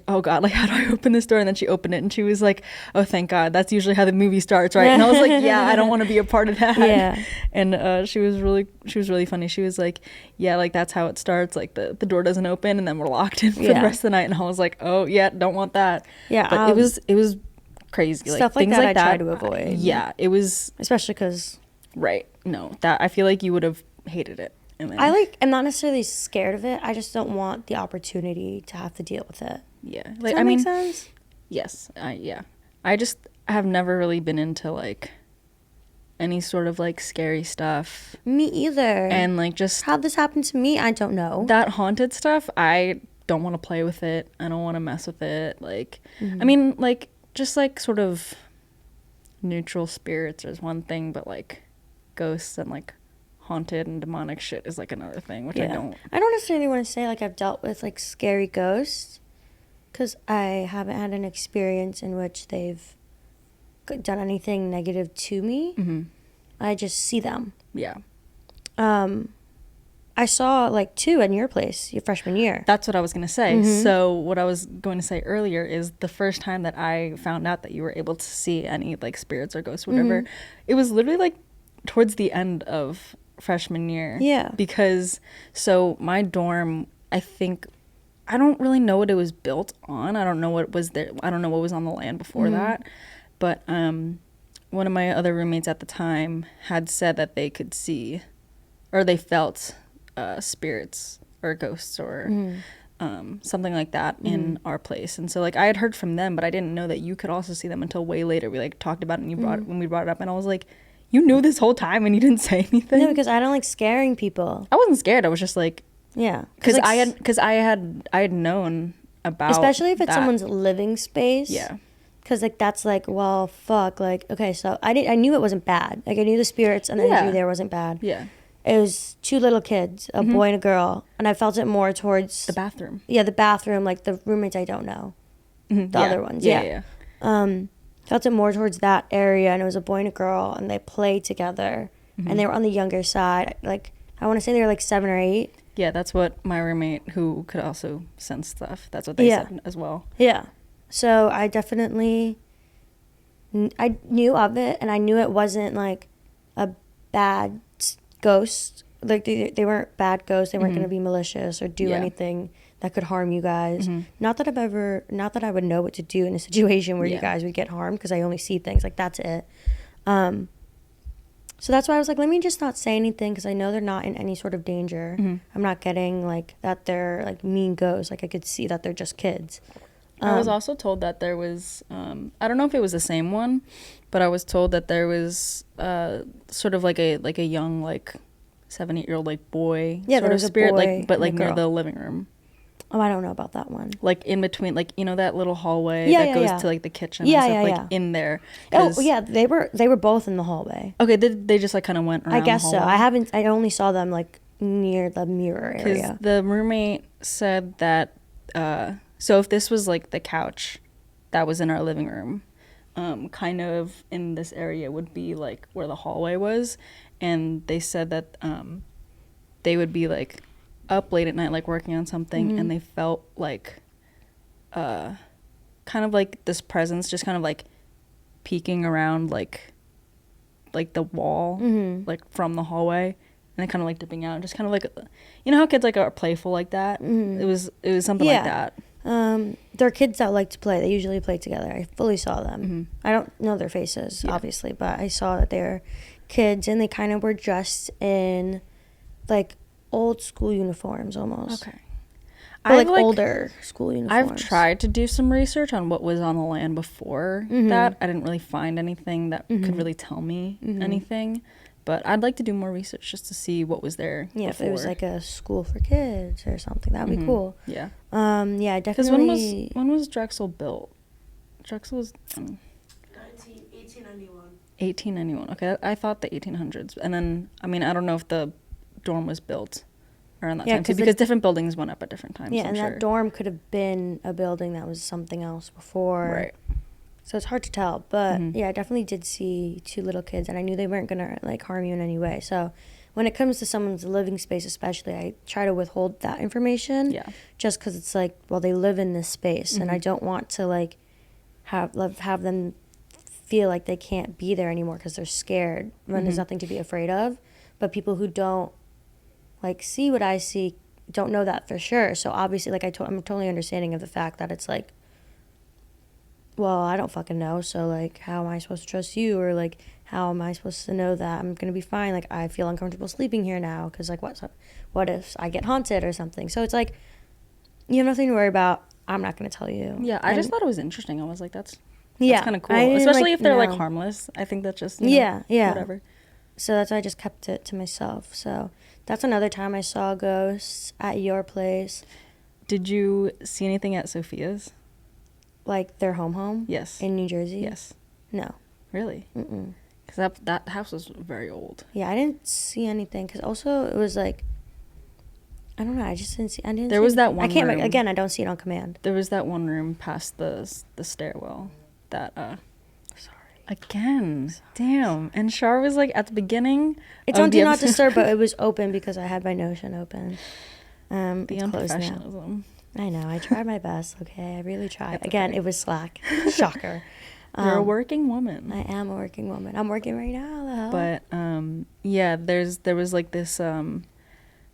Speaker 1: oh God, like, how do I open this door? And then she opened it, and she was like, oh, thank God, that's usually how the movie starts, right? And I was like, yeah, I don't want to be a part of that.
Speaker 2: Yeah.
Speaker 1: And she was really funny. She was like, yeah, like, that's how it starts, like the door doesn't open, and then we're locked in for the rest of the night. And I was like, oh yeah, don't want that.
Speaker 2: Yeah,
Speaker 1: but it was crazy.
Speaker 2: Stuff like
Speaker 1: things
Speaker 2: that
Speaker 1: like
Speaker 2: I try to avoid.
Speaker 1: Yeah, it was
Speaker 2: Especially because
Speaker 1: right. No, that I feel like you would have hated it. And then,
Speaker 2: I'm not necessarily scared of it. I just don't want the opportunity to have to deal with it.
Speaker 1: yeah,
Speaker 2: Does
Speaker 1: like,
Speaker 2: that
Speaker 1: I
Speaker 2: make
Speaker 1: mean,
Speaker 2: sense?
Speaker 1: yes, yeah. I just have never really been into like any sort of like scary stuff,
Speaker 2: Me either.
Speaker 1: and like just
Speaker 2: How this happened to me, I don't know.
Speaker 1: that haunted stuff. I don't want to play with it. I don't want to mess with it. Like, I mean, like, just like sort of, neutral spirits is one thing, but like ghosts and like haunted and demonic shit is like another thing, which I don't
Speaker 2: necessarily want to say like I've dealt with like scary ghosts, because I haven't had an experience in which they've done anything negative to me.
Speaker 1: Mm-hmm.
Speaker 2: I just see them.
Speaker 1: Yeah.
Speaker 2: I saw like 2 in your place your freshman year.
Speaker 1: That's what I was going to say.
Speaker 2: Mm-hmm.
Speaker 1: So what I was going to say earlier is the first time that I found out that you were able to see any like spirits or ghosts or whatever, it was literally like towards the end of freshman year.
Speaker 2: Yeah.
Speaker 1: Because so my dorm, I don't really know what it was built on. I don't know what was there. I don't know what was on the land before that. But one of my other roommates at the time had said that they could see or they felt spirits or ghosts or something like that in our place. And so like I had heard from them, but I didn't know that you could also see them until way later. We like talked about it and when we brought it up, and I was like, you knew this whole time and you didn't say anything?
Speaker 2: No, because I don't like scaring people.
Speaker 1: I wasn't scared. I was just like,
Speaker 2: yeah,
Speaker 1: because
Speaker 2: like,
Speaker 1: I had known about,
Speaker 2: especially if it's
Speaker 1: that.
Speaker 2: someone's living space.
Speaker 1: Yeah.
Speaker 2: Because like that's like, well, fuck, like, okay, so I knew it wasn't bad. Like I knew the spirits and the energy there wasn't bad.
Speaker 1: Yeah.
Speaker 2: It was 2 little kids, a boy and a girl, and I felt it more towards
Speaker 1: The bathroom.
Speaker 2: Yeah, the bathroom, like the roommates I don't know, the other ones. Yeah. Felt it more towards that area, and it was a boy and a girl, and they played together, and they were on the younger side. Like I want to say they were like 7 or 8.
Speaker 1: Yeah, that's what my roommate, who could also sense stuff, that's what they said as well.
Speaker 2: Yeah. So I definitely, I knew of it, and I knew it wasn't like a bad ghost. Like they weren't bad ghosts. They weren't going to be malicious or do anything that could harm you guys. Not that I would know what to do in a situation where you guys would get harmed, because I only see things. Like that's it. So that's why I was like, let me just not say anything, because I know they're not in any sort of danger. I'm not getting like that they're like mean ghosts. Like I could see that they're just kids.
Speaker 1: I was also told that there was, I don't know if it was the same one, but I was told that there was sort of like a young, like 7, 8-year-old like boy.
Speaker 2: Yeah,
Speaker 1: sort
Speaker 2: there
Speaker 1: of
Speaker 2: was
Speaker 1: spirit,
Speaker 2: a boy
Speaker 1: like, but like
Speaker 2: and a
Speaker 1: near
Speaker 2: girl.
Speaker 1: the living room.
Speaker 2: Oh, I don't know about that one.
Speaker 1: Like in between, like, you know, that little hallway
Speaker 2: Yeah,
Speaker 1: that
Speaker 2: yeah,
Speaker 1: goes
Speaker 2: yeah.
Speaker 1: to like the kitchen
Speaker 2: Yeah,
Speaker 1: and stuff,
Speaker 2: yeah,
Speaker 1: like
Speaker 2: yeah.
Speaker 1: in there.
Speaker 2: Oh yeah, they were both in the hallway.
Speaker 1: Okay, they just like kind of went around
Speaker 2: I guess
Speaker 1: the
Speaker 2: so.
Speaker 1: hallway.
Speaker 2: I only saw them like near the mirror
Speaker 1: Because
Speaker 2: area.
Speaker 1: the roommate said that, so if this was like the couch that was in our living room, kind of in this area would be like where the hallway was. And they said that they would be like up late at night, like working on something, and they felt like kind of like this presence just kind of like peeking around like the wall, like from the hallway, and then kind of like dipping out, just kind of like, you know how kids like are playful like that. It was something like that.
Speaker 2: They're kids that like to play. They usually play together. I fully saw them. I don't know their faces, obviously, but I saw that they're kids, and they kind of were dressed in like old school uniforms almost.
Speaker 1: Okay.
Speaker 2: Or like older school uniforms.
Speaker 1: I've tried to do some research on what was on the land before that. I didn't really find anything that could really tell me anything. But I'd like to do more research just to see what was there before.
Speaker 2: If it was like a school for kids or something, that would be cool.
Speaker 1: Yeah.
Speaker 2: Yeah,
Speaker 1: Because
Speaker 2: definitely.
Speaker 1: when was Drexel built? Drexel was
Speaker 3: 1891.
Speaker 1: 1891. Okay, I thought the 1800s. And then, I mean, I don't know if the dorm was built around that time too, because different buildings went up at different times.
Speaker 2: Yeah,
Speaker 1: I'm
Speaker 2: and
Speaker 1: sure.
Speaker 2: that dorm could have been a building that was something else before.
Speaker 1: Right.
Speaker 2: So it's hard to tell. But yeah, I definitely did see 2 little kids, and I knew they weren't going to like harm you in any way. So when it comes to someone's living space especially, I try to withhold that information.
Speaker 1: Yeah.
Speaker 2: Just because it's like, well, they live in this space, and I don't want to like have them feel like they can't be there anymore because they're scared when there's nothing to be afraid of. But people who don't like see what I see don't know that for sure. So obviously, like I'm totally understanding of the fact that it's like, well, I don't fucking know. So like, how am I supposed to trust you? Or like, how am I supposed to know that I'm gonna be fine? Like, I feel uncomfortable sleeping here now because like, what if I get haunted or something? So it's like, you have nothing to worry about. I'm not gonna tell you.
Speaker 1: Yeah, I just thought it was interesting. I was like, that's
Speaker 2: yeah,
Speaker 1: kind of cool,
Speaker 2: I didn't,
Speaker 1: especially
Speaker 2: like,
Speaker 1: if they're like
Speaker 2: know.
Speaker 1: harmless. I think that's just yeah, whatever.
Speaker 2: So that's why I just kept it to myself. So that's another time I saw ghosts at your place.
Speaker 1: Did you see anything at Sophia's?
Speaker 2: Like their home?
Speaker 1: Yes.
Speaker 2: In New Jersey?
Speaker 1: Yes.
Speaker 2: No.
Speaker 1: Really?
Speaker 2: Mm-mm.
Speaker 1: Because that house was very old.
Speaker 2: Yeah, I didn't see anything. Because also, it was like, I don't know. I just didn't see. I didn't.
Speaker 1: There
Speaker 2: see
Speaker 1: was that
Speaker 2: anything.
Speaker 1: one
Speaker 2: I can't.
Speaker 1: room.
Speaker 2: Again, I don't see it on command.
Speaker 1: There was that one room past the stairwell that
Speaker 2: Sorry.
Speaker 1: again. Damn. And Char was like at the beginning.
Speaker 2: It's
Speaker 1: of
Speaker 2: on
Speaker 1: the
Speaker 2: Do Not
Speaker 1: episode-
Speaker 2: Disturb, but it was open because I had my Notion open.
Speaker 1: The
Speaker 2: It's closed now.
Speaker 1: unprofessionalism.
Speaker 2: I know. I tried my best. Okay, I really tried.
Speaker 1: It's
Speaker 2: Again,
Speaker 1: okay.
Speaker 2: it was slack. Shocker.
Speaker 1: You're a working woman.
Speaker 2: I am a working woman. I'm working right now. The hell?
Speaker 1: But yeah, there was like this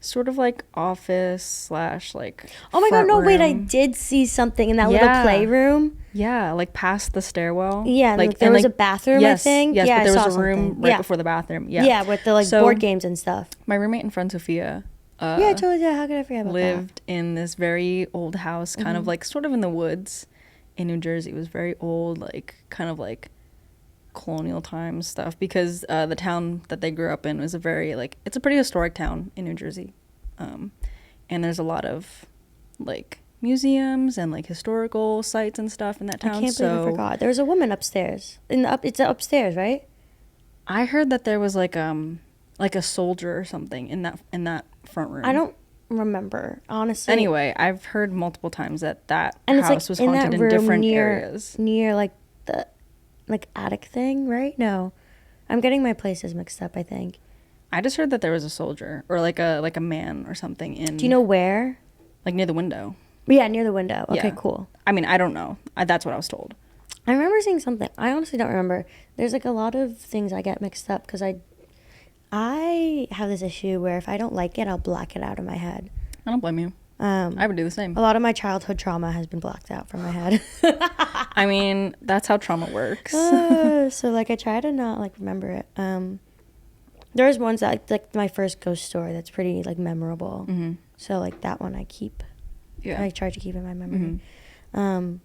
Speaker 1: sort of like office / like
Speaker 2: Oh my god,
Speaker 1: front
Speaker 2: no, wait, I
Speaker 1: room.
Speaker 2: did see something in that little
Speaker 1: Yeah.
Speaker 2: playroom.
Speaker 1: Yeah, like past the stairwell.
Speaker 2: Yeah, and,
Speaker 1: like
Speaker 2: there was
Speaker 1: like,
Speaker 2: a bathroom,
Speaker 1: yes,
Speaker 2: I think.
Speaker 1: Yes,
Speaker 2: Yeah,
Speaker 1: but there
Speaker 2: I
Speaker 1: was
Speaker 2: saw
Speaker 1: a room
Speaker 2: something.
Speaker 1: right
Speaker 2: Yeah.
Speaker 1: before the bathroom. Yeah.
Speaker 2: Yeah, with the like
Speaker 1: So,
Speaker 2: board games and stuff.
Speaker 1: My roommate and friend Sophia
Speaker 2: Yeah, I told you. How could I forget about
Speaker 1: lived in this very old house, kind of like sort of in the woods in New Jersey. It was very old, like kind of like colonial times stuff, because the town that they grew up in was a very like, it's a pretty historic town in New Jersey, and there's a lot of like museums and like historical sites and stuff in that
Speaker 2: that?
Speaker 1: town.
Speaker 2: I can't believe I forgot. There was a woman upstairs. It's upstairs, right?
Speaker 1: I heard that there was like a soldier or something in that front room.
Speaker 2: I don't remember, honestly.
Speaker 1: Anyway, I've heard multiple times that
Speaker 2: And it's
Speaker 1: house
Speaker 2: like
Speaker 1: was
Speaker 2: in that
Speaker 1: haunted in
Speaker 2: room
Speaker 1: different
Speaker 2: near
Speaker 1: areas.
Speaker 2: like the like attic thing, right? No, I'm getting my places mixed up. I think.
Speaker 1: I just heard that there was a soldier or like a man or something in.
Speaker 2: Do you know where?
Speaker 1: Like near the window.
Speaker 2: Yeah, near the window. Okay,
Speaker 1: Yeah.
Speaker 2: cool.
Speaker 1: I mean, I don't know. That's what I was told.
Speaker 2: I remember seeing something. I honestly don't remember. There's like a lot of things I get mixed up because I have this issue where if I don't like it, I'll black it out of my head.
Speaker 1: I don't blame you. I would do the same.
Speaker 2: A lot of my childhood trauma has been blacked out from my head.
Speaker 1: I mean, that's how trauma works.
Speaker 2: So like I try to not like remember it. There's ones that like my first ghost story that's pretty like memorable.
Speaker 1: Mm-hmm.
Speaker 2: So like that one I keep.
Speaker 1: Yeah.
Speaker 2: I try to keep in my memory.
Speaker 1: Mm-hmm.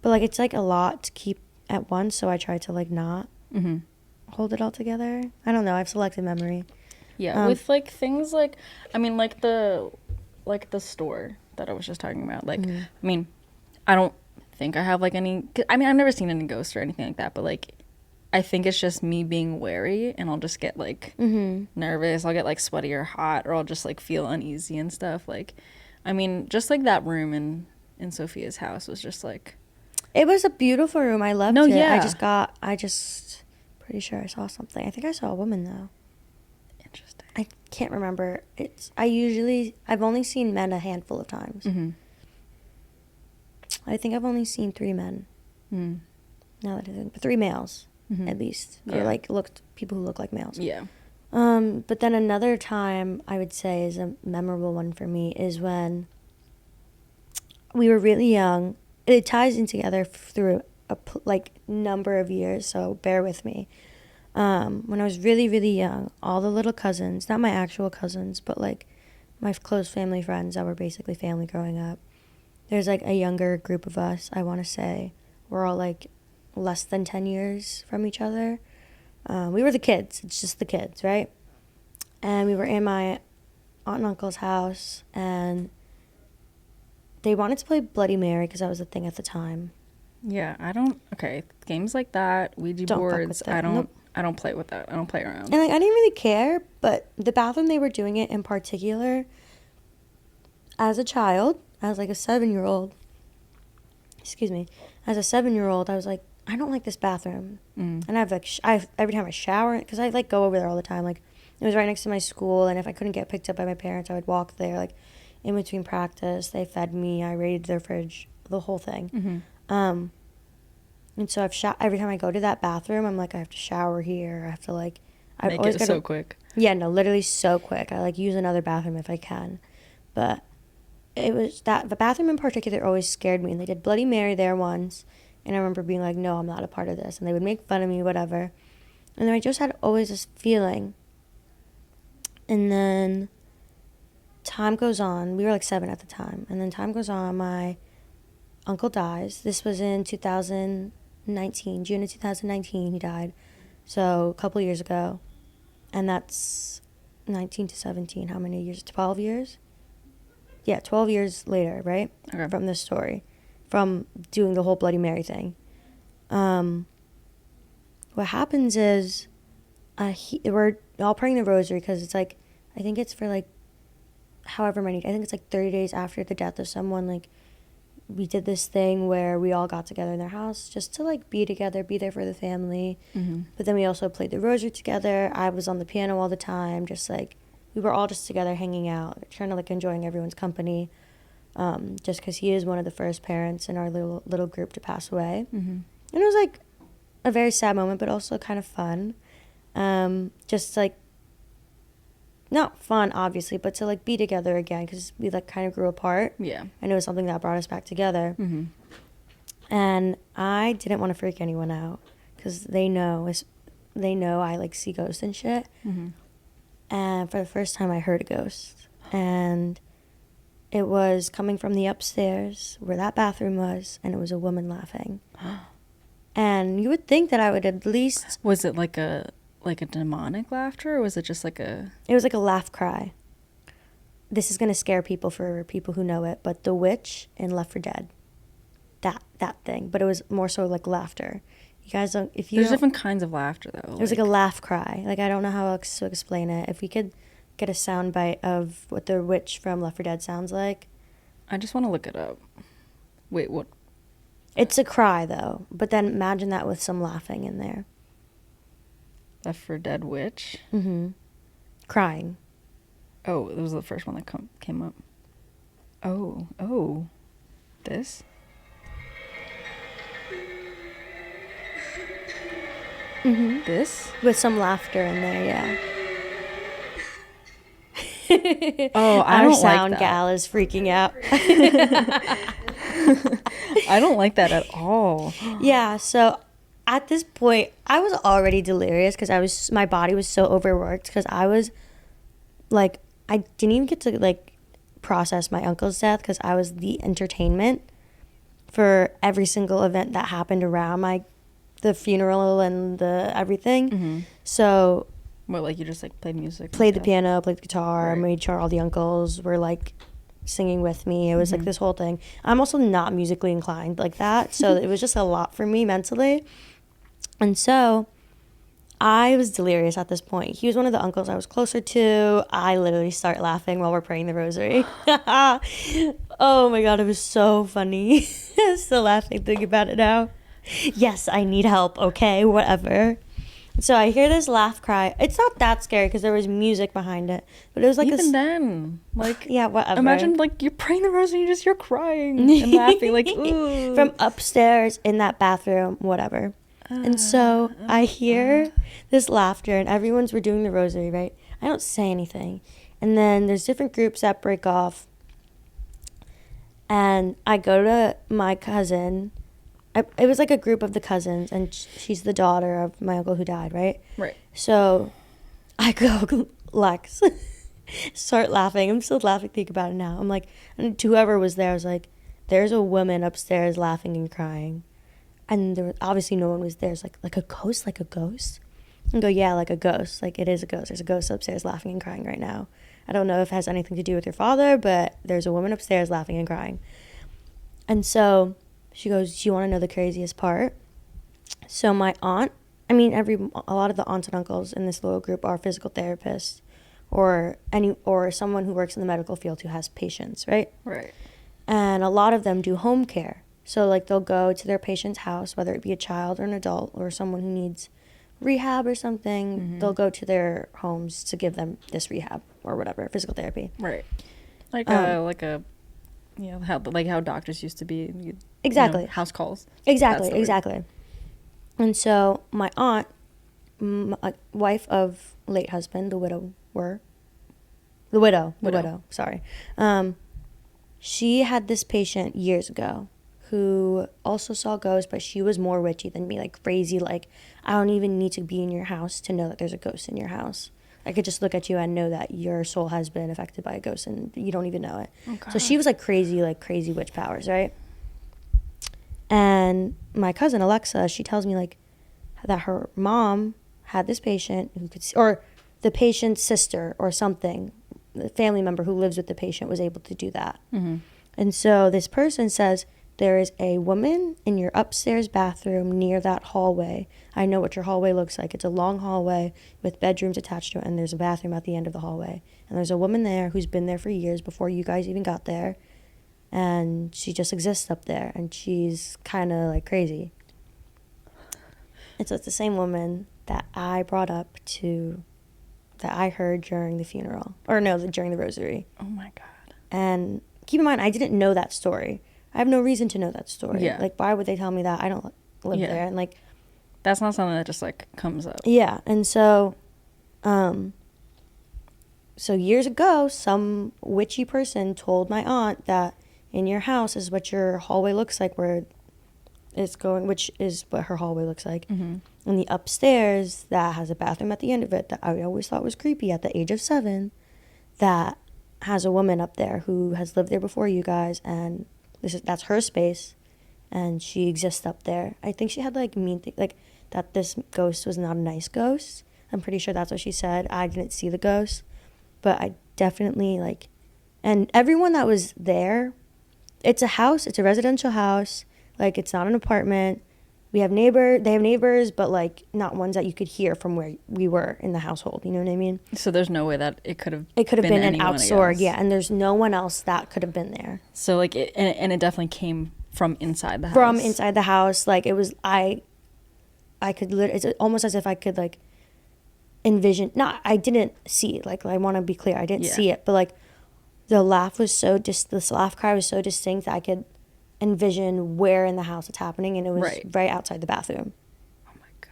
Speaker 2: But like it's like a lot to keep at once, so I try to like not
Speaker 1: Mm-hmm.
Speaker 2: hold it all together. I don't know. I have selective memory.
Speaker 1: Yeah, with like things like, I mean, like the store that I was just talking about. Like, I mean, I don't think I have like any. I mean, I've never seen any ghosts or anything like that. But like, I think it's just me being wary, and I'll just get like nervous. I'll get like sweaty or hot, or I'll just like feel uneasy and stuff. Like, I mean, just like that room in Sophia's house was just like.
Speaker 2: It was a beautiful room. I loved
Speaker 1: No,
Speaker 2: it.
Speaker 1: yeah.
Speaker 2: I just pretty sure I saw something. I think I saw a woman though.
Speaker 1: Interesting.
Speaker 2: I can't remember. I've only seen men a handful of times.
Speaker 1: Mm-hmm.
Speaker 2: I think I've only seen 3 men.
Speaker 1: Mm.
Speaker 2: Now that I think, but 3 males
Speaker 1: Mhm.
Speaker 2: at least,
Speaker 1: Yeah.
Speaker 2: or like people who look like males.
Speaker 1: Yeah.
Speaker 2: But then another time I would say is a memorable one for me is when we were really young. It ties in together through a number of years, so bear with me. When I was really, really young, all the little cousins, not my actual cousins, but like my close family friends that were basically family growing up, there's like a younger group of us, I want to say. We're all like less than 10 years from each other. We were the kids. It's just the kids, right? And we were in my aunt and uncle's house, and they wanted to play Bloody Mary because that was the thing at the time.
Speaker 1: Yeah, okay, games like that, Ouija
Speaker 2: Don't fuck
Speaker 1: boards,
Speaker 2: with that. Nope.
Speaker 1: I don't play with that. I don't play around.
Speaker 2: And like I didn't really care, but the bathroom they were doing it in particular, as a child, as like a 7-year-old, as a 7-year-old, I was like, I don't like this bathroom. And I have like, every time I shower, because I like go over there all the time, like it was right next to my school, and if I couldn't get picked up by my parents, I would walk there, like in between practice. They fed me, I raided their fridge, the whole thing. And so every time I go to that bathroom, I'm like, I have to shower here. I have to like,
Speaker 1: Make it so quick.
Speaker 2: Yeah, no, literally so quick. I like use another bathroom if I can. But it was the bathroom in particular always scared me. And they did Bloody Mary there once. And I remember being like, no, I'm not a part of this. And they would make fun of me, whatever. And then I just had always this feeling. And then time goes on. We were like 7 at the time. And then time goes on. My uncle dies. This was in 2019, June of 2019 he died. So a couple years ago. And that's 19 to 17. How many years? 12 years? Yeah, 12 years later, right?
Speaker 1: Okay.
Speaker 2: From this story. From doing the whole Bloody Mary thing. what happens is we're all praying the rosary because it's like, I think it's for like however many, I think it's like 30 days after the death of someone, like we did this thing where we all got together in their house just to like be together, be there for the family. But then we also played the rosary together. I was on the piano all the time, just like we were all just together hanging out, trying to like enjoying everyone's company, just because he is one of the first parents in our little group to pass away. And it was like a very sad moment, but also kind of fun. Just like not fun obviously, but to like be together again because we like kind of grew apart.
Speaker 1: Yeah.
Speaker 2: And it was something that brought us back together. And I didn't want to freak anyone out because they know I like see ghosts and shit. And for the first time I heard a ghost, and it was coming from the upstairs where that bathroom was, and it was a woman laughing. And you would think that I would at least...
Speaker 1: Was it like a demonic laughter, or was it just like a...
Speaker 2: It was like a laugh cry. This is going to scare people for people who know it, but the witch in Left 4 Dead, that thing. But it was more so like laughter. You guys don't...
Speaker 1: There's different kinds of laughter, though.
Speaker 2: It was like a laugh cry. Like, I don't know how else to explain it. If we could get a sound bite of what the witch from Left 4 Dead sounds like.
Speaker 1: I just want to look it up. Wait, what?
Speaker 2: It's a cry, though. But then imagine that with some laughing in there.
Speaker 1: Left 4 Dead witch?
Speaker 2: Crying.
Speaker 1: Oh, it was the first one that came up. Oh. This? This?
Speaker 2: With some laughter in there, yeah.
Speaker 1: Oh, I
Speaker 2: Our
Speaker 1: don't
Speaker 2: sound
Speaker 1: like that.
Speaker 2: gal is freaking out.
Speaker 1: I don't like that at all.
Speaker 2: Yeah, so at this point, I was already delirious because my body was so overworked because I was like, I didn't even get to like process my uncle's death because I was the entertainment for every single event that happened around the funeral and the everything. So
Speaker 1: What, like you just like played music?
Speaker 2: played the piano, played the guitar,
Speaker 1: Right.
Speaker 2: made sure all the uncles were like singing with me. It was like this whole thing. I'm also not musically inclined like that, so it was just a lot for me mentally. And so I was delirious at this point. He was one of the uncles I was closer to. I literally start laughing while we're praying the rosary. Oh my god, it was so funny. I'm still laughing thinking about it now. Yes, I need help. Okay, whatever. So I hear this laugh cry. It's not that scary because there was music behind it, but it was like
Speaker 1: Even then, like,
Speaker 2: yeah, whatever.
Speaker 1: imagine like you're praying the rosary and you're crying and laughing, like, ooh.
Speaker 2: From upstairs in that bathroom, whatever. And so I hear this laughter, and everyone's we're doing the rosary, right? I don't say anything, and then there's different groups that break off, and I go to my cousin. It was like a group of the cousins, and she's the daughter of my uncle who died, right?
Speaker 1: Right.
Speaker 2: So I go, Lex, start laughing. I'm still laughing, think about it now. I'm like, and whoever was there was like, there's a woman upstairs laughing and crying. And there was, obviously no one was there. It's like a ghost, like a ghost? And go, yeah, like a ghost. Like, it is a ghost. There's a ghost upstairs laughing and crying right now. I don't know if it has anything to do with your father, but there's a woman upstairs laughing and crying. And so she goes, do you want to know the craziest part? So my aunt, a lot of the aunts and uncles in this little group are physical therapists or someone who works in the medical field who has patients, right?
Speaker 1: Right.
Speaker 2: And a lot of them do home care. So, like, they'll go to their patient's house, whether it be a child or an adult or someone who needs rehab or something. They'll go to their homes to give them this rehab or whatever, physical therapy.
Speaker 1: Right. Like how doctors used to be.
Speaker 2: Exactly.
Speaker 1: House calls.
Speaker 2: Exactly. And so my aunt, wife of late husband, the widow, sorry. She had this patient years ago who also saw ghosts, but she was more witchy than me, like crazy, like, I don't even need to be in your house to know that there's a ghost in your house. I could just look at you and know that your soul has been affected by a ghost and you don't even know it. Oh, so she was like crazy witch powers, right? And my cousin Alexa, she tells me like that her mom had this patient who could see, or the patient's sister or something, the family member who lives with the patient was able to do that. And so this person says there is a woman in your upstairs bathroom near that hallway. I know what your hallway looks like. It's a long hallway with bedrooms attached to it, and there's a bathroom at the end of the hallway. And there's a woman there who's been there for years before you guys even got there. And she just exists up there, and she's kind of like crazy. And so it's the same woman that I brought up to, that I heard during the funeral. Or no, during the rosary.
Speaker 1: Oh my God.
Speaker 2: And keep in mind, I didn't know that story. I have no reason to know that story.
Speaker 1: Yeah.
Speaker 2: Like, why would they tell me that? I don't live there. And like,
Speaker 1: that's not something that just like comes up.
Speaker 2: yeah. And so, so years ago, some witchy person told my aunt that in your house is what your hallway looks like, where it's going, which is what her hallway looks like.
Speaker 1: Mm-hmm.
Speaker 2: And the upstairs that has a bathroom at the end of it that I always thought was creepy at the age of 7, that has a woman up there who has lived there before you guys, and that's her space, and she exists up there. I think she had like like that this ghost was not a nice ghost. I'm pretty sure that's what she said. I didn't see the ghost, but I definitely like, and everyone that was there, it's a house, it's a residential house, like it's not an apartment. They have neighbors, but like not ones that you could hear from where we were in the household. You know what I mean?
Speaker 1: So there's no way that it could have
Speaker 2: been an outsourced, yeah. And there's no one else that could have been there.
Speaker 1: So like and it definitely came from inside the house.
Speaker 2: From inside the house, like it was. I could. It's almost as if I could like envision. Not. I didn't see it. Like I want to be clear. I didn't see it, but like the laugh was so this laugh cry was so distinct that I could envision where in the house it's happening, and it was right outside the bathroom.
Speaker 1: Oh my God.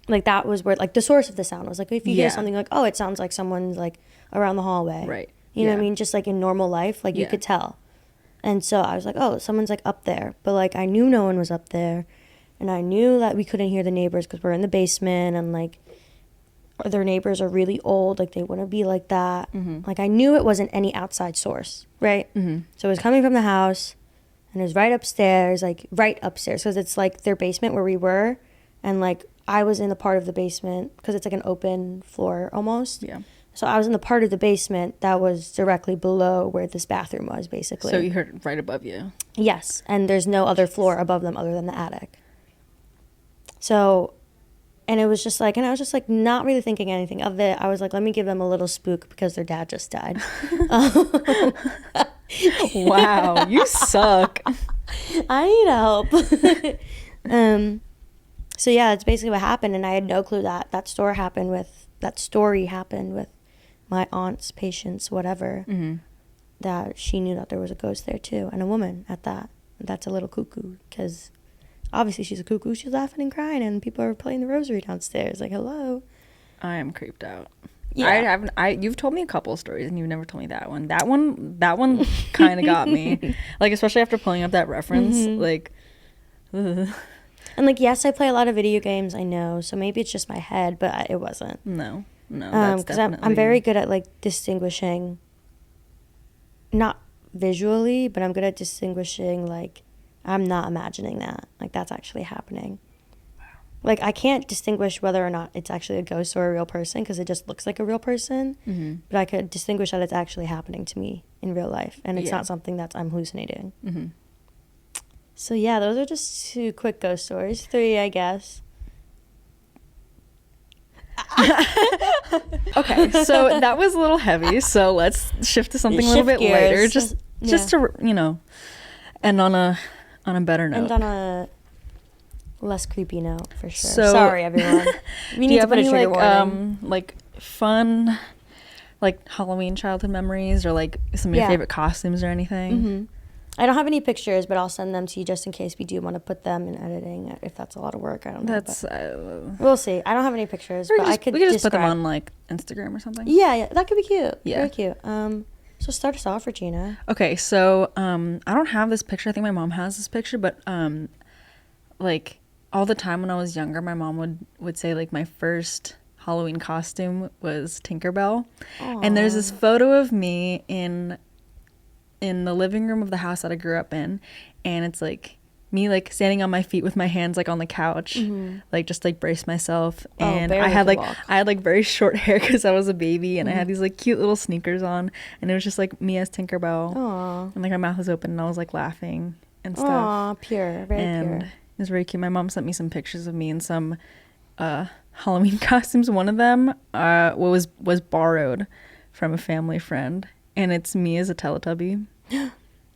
Speaker 2: Like that was where like the source of the sound was. Like if you hear something like, oh, it sounds like someone's like around the hallway,
Speaker 1: right?
Speaker 2: You know what I mean? Just like in normal life, like you could tell. And so I was like, oh, someone's like up there, but like I knew no one was up there, and I knew that we couldn't hear the neighbors because we're in the basement, and like their neighbors are really old, like they wouldn't be like that. Mm-hmm. Like I knew it wasn't any outside source, right? Mm-hmm. So it was coming from the house. And it was right upstairs, because it's like their basement where we were, and like I was in the part of the basement because it's like an open floor almost. Yeah. So I was in the part of the basement that was directly below where this bathroom was, basically.
Speaker 1: So you heard it right above you.
Speaker 2: Yes, and there's no other floor above them other than the attic. So, and it was just like, and I was just like not really thinking anything of it. I was like, let me give them a little spook because their dad just died.
Speaker 1: Wow, you suck.
Speaker 2: I need help. So yeah, that's basically what happened, and I had no clue that story happened with my aunt's patients, whatever. Mm-hmm. That she knew that there was a ghost there too, and a woman at that. That's a little cuckoo, because obviously she's a cuckoo. She's laughing and crying, and people are playing the rosary downstairs. Like, hello.
Speaker 1: I am creeped out. Yeah. You've told me a couple of stories, and you've never told me that one. That one kind of got me. Like, especially after pulling up that reference. Mm-hmm. Like, ugh.
Speaker 2: And like, yes, I play a lot of video games, I know. So maybe it's just my head, but it wasn't.
Speaker 1: No, that's definitely.
Speaker 2: I'm very good at like distinguishing, not visually, but I'm good at distinguishing like, I'm not imagining that. Like, that's actually happening. Like, I can't distinguish whether or not it's actually a ghost or a real person because it just looks like a real person. Mm-hmm. But I could distinguish that it's actually happening to me in real life. And it's not something that I'm hallucinating. Mm-hmm. So, yeah, those are just 2 quick ghost stories. 3, I guess.
Speaker 1: Okay, so that was a little heavy. So let's shift to something a little bit lighter. Just to, end on a better note.
Speaker 2: And on a less creepy note, for sure. So, sorry, everyone. We need to put a trigger warning.
Speaker 1: Like fun, like Halloween childhood memories, or like some of your favorite costumes or anything?
Speaker 2: Mm-hmm. I don't have any pictures, but I'll send them to you just in case we do want to put them in editing. If that's a lot of work, I don't know. We'll see. I don't have any pictures, but we could just
Speaker 1: put them on like Instagram or something.
Speaker 2: Yeah, that could be cute. Yeah, very cute. So start us off, Regina.
Speaker 1: Okay, so I don't have this picture. I think my mom has this picture, but like all the time when I was younger, my mom would say like my first Halloween costume was Tinkerbell. Aww. And there's this photo of me in the living room of the house that I grew up in, and it's like me like standing on my feet with my hands like on the couch, mm-hmm. like just like brace myself. And I had like very short hair because I was a baby, and I had these like cute little sneakers on, and it was just like me as Tinkerbell. Aww. And like my mouth was open and I was like laughing, and stuff.
Speaker 2: Aw, pure, very
Speaker 1: and
Speaker 2: pure.
Speaker 1: it was very cute. My mom sent me some pictures of me in some Halloween costumes. One of them was borrowed from a family friend, and it's me as a Teletubby.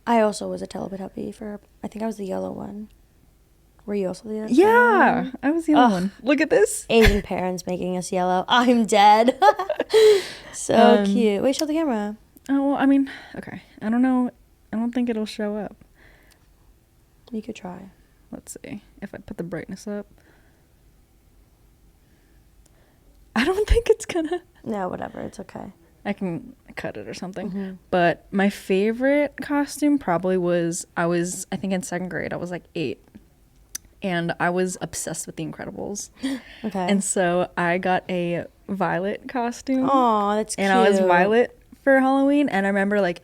Speaker 2: I also was a Teletubby for, I think I was the yellow one. Were you also the yellow
Speaker 1: Yeah,
Speaker 2: one?
Speaker 1: I was the other one. Look at this.
Speaker 2: Asian parents making us yellow. I'm dead. So cute. Wait, show the camera.
Speaker 1: Oh, well, I mean, okay. I don't know. I don't think it'll show up.
Speaker 2: You could try.
Speaker 1: Let's see if I put the brightness up. I don't think it's gonna.
Speaker 2: No, whatever. It's okay.
Speaker 1: I can cut it or something.
Speaker 2: Mm-hmm.
Speaker 1: But my favorite costume probably was, I think in 2nd grade, I was like 8. And I was obsessed with The Incredibles.
Speaker 2: Okay.
Speaker 1: And so I got a Violet costume.
Speaker 2: Oh, that's cute.
Speaker 1: And I was Violet for Halloween. And I remember like,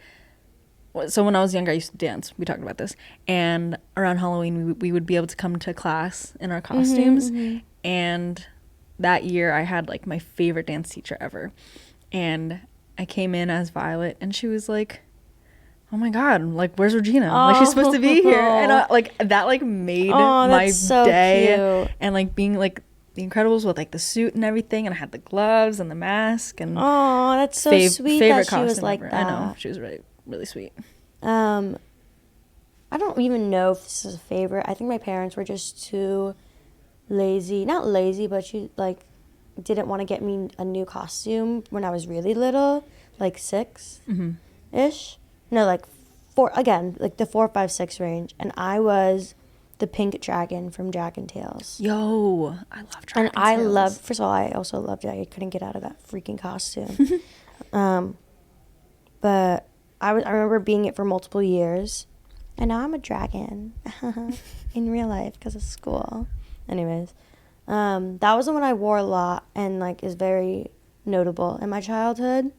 Speaker 1: so when I was younger, I used to dance. We talked about this. And around Halloween, we would be able to come to class in our costumes.
Speaker 2: Mm-hmm.
Speaker 1: And that year I had like my favorite dance teacher ever. And I came in as Violet and she was like, oh my God, like, where's Regina? Like, she's supposed to be here. And like, that like made my
Speaker 2: so
Speaker 1: day.
Speaker 2: Cute.
Speaker 1: And like being like The Incredibles with like the suit and everything. And I had the gloves and the mask. And
Speaker 2: oh, that's so sweet
Speaker 1: favorite
Speaker 2: that she was
Speaker 1: costume
Speaker 2: like
Speaker 1: ever.
Speaker 2: that.
Speaker 1: I know. She was really, really sweet.
Speaker 2: I don't even know if this is a favorite. I think my parents were just too lazy. Not lazy, but she like didn't want to get me a new costume when I was really little, like 6-ish. No, like 4, again, like the 4, 5, 6 range. And I was the pink dragon from Dragon Tales.
Speaker 1: Yo, I love Dragon
Speaker 2: And I
Speaker 1: Tales.
Speaker 2: loved, first of all, I also loved it. I couldn't get out of that freaking costume. But I remember being it for multiple years. And now I'm a dragon in real life because of school. Anyways, that was the one I wore a lot and like is very notable in my childhood.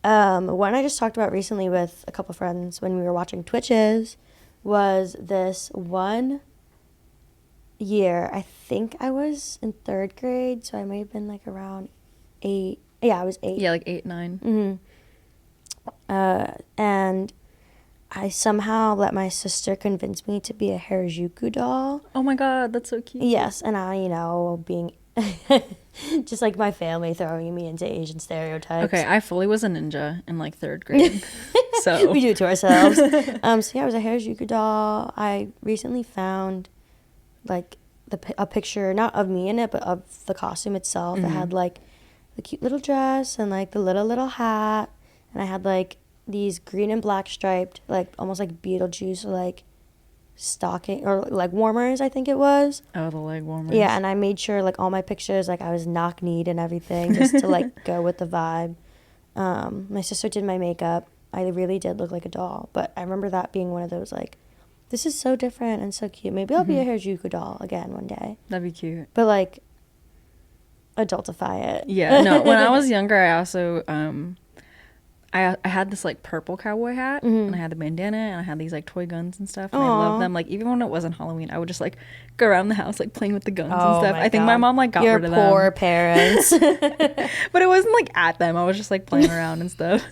Speaker 2: One I just talked about recently with a couple friends when we were watching Twitches was this one year. I think I was in 3rd grade, so I may have been like around 8. Yeah, I was 8.
Speaker 1: Yeah, like 8, 9.
Speaker 2: And I somehow let my sister convince me to be a Harajuku doll.
Speaker 1: Oh my God, that's so cute.
Speaker 2: Yes, and I, being just like my family throwing me into Asian stereotypes.
Speaker 1: Okay, I fully was a ninja in like 3rd grade. So
Speaker 2: we do it to ourselves. So yeah, I was a Harajuku doll. I recently found like a picture, not of me in it, but of the costume itself. It had like the cute little dress and like the little hat, and I had like these green and black striped, like almost like Beetlejuice, like stocking or like warmers, I think it was.
Speaker 1: Oh, the leg warmers.
Speaker 2: Yeah, and I made sure like all my pictures, like I was knock-kneed and everything, just to like go with the vibe. My sister did my makeup. I really did look like a doll, but I remember that being one of those like, this is so different and so cute. Maybe I'll be a Harajuku doll again one day.
Speaker 1: That'd be cute.
Speaker 2: But like, adultify it.
Speaker 1: Yeah, no, when I was younger, I also I had this like purple cowboy hat, and I had the bandana, and I had these like toy guns and stuff, and I loved them. Like even when it wasn't Halloween, I would just like go around the house like playing with the guns and stuff. I think my mom like got rid of them.
Speaker 2: Your poor parents.
Speaker 1: But it wasn't like at them. I was just like playing around and stuff.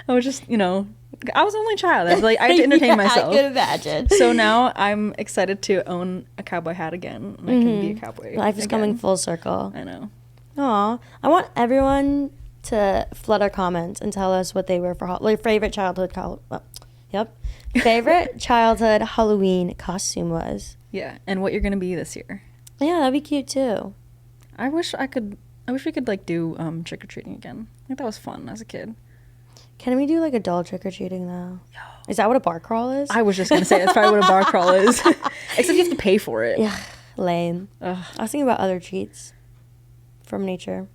Speaker 1: I was just, I was an only child. I was like, I had to entertain myself.
Speaker 2: I could imagine.
Speaker 1: So now I'm excited to own a cowboy hat again, and I can be a cowboy.
Speaker 2: Life is
Speaker 1: again.
Speaker 2: coming full circle.
Speaker 1: I know.
Speaker 2: Aw, I want everyone to flood our comments and tell us what they were for like favorite childhood favorite childhood Halloween costume was.
Speaker 1: Yeah, and what you're gonna be this year.
Speaker 2: Yeah, that'd be cute too.
Speaker 1: I wish we could like do trick or treating again. I think that was fun as a kid.
Speaker 2: Can we do like a doll trick or treating though? Is that what a bar crawl is?
Speaker 1: I was just gonna say that's probably what a bar crawl is, except you have to pay for it.
Speaker 2: Yeah, lame.
Speaker 1: Ugh.
Speaker 2: I was thinking about other treats from nature.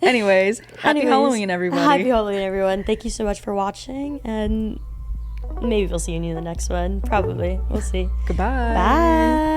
Speaker 1: Anyways, happy Halloween, everybody.
Speaker 2: Happy Halloween, everyone. Thank you so much for watching, and maybe we'll see you in the next one. Probably. We'll see.
Speaker 1: Goodbye.
Speaker 2: Bye.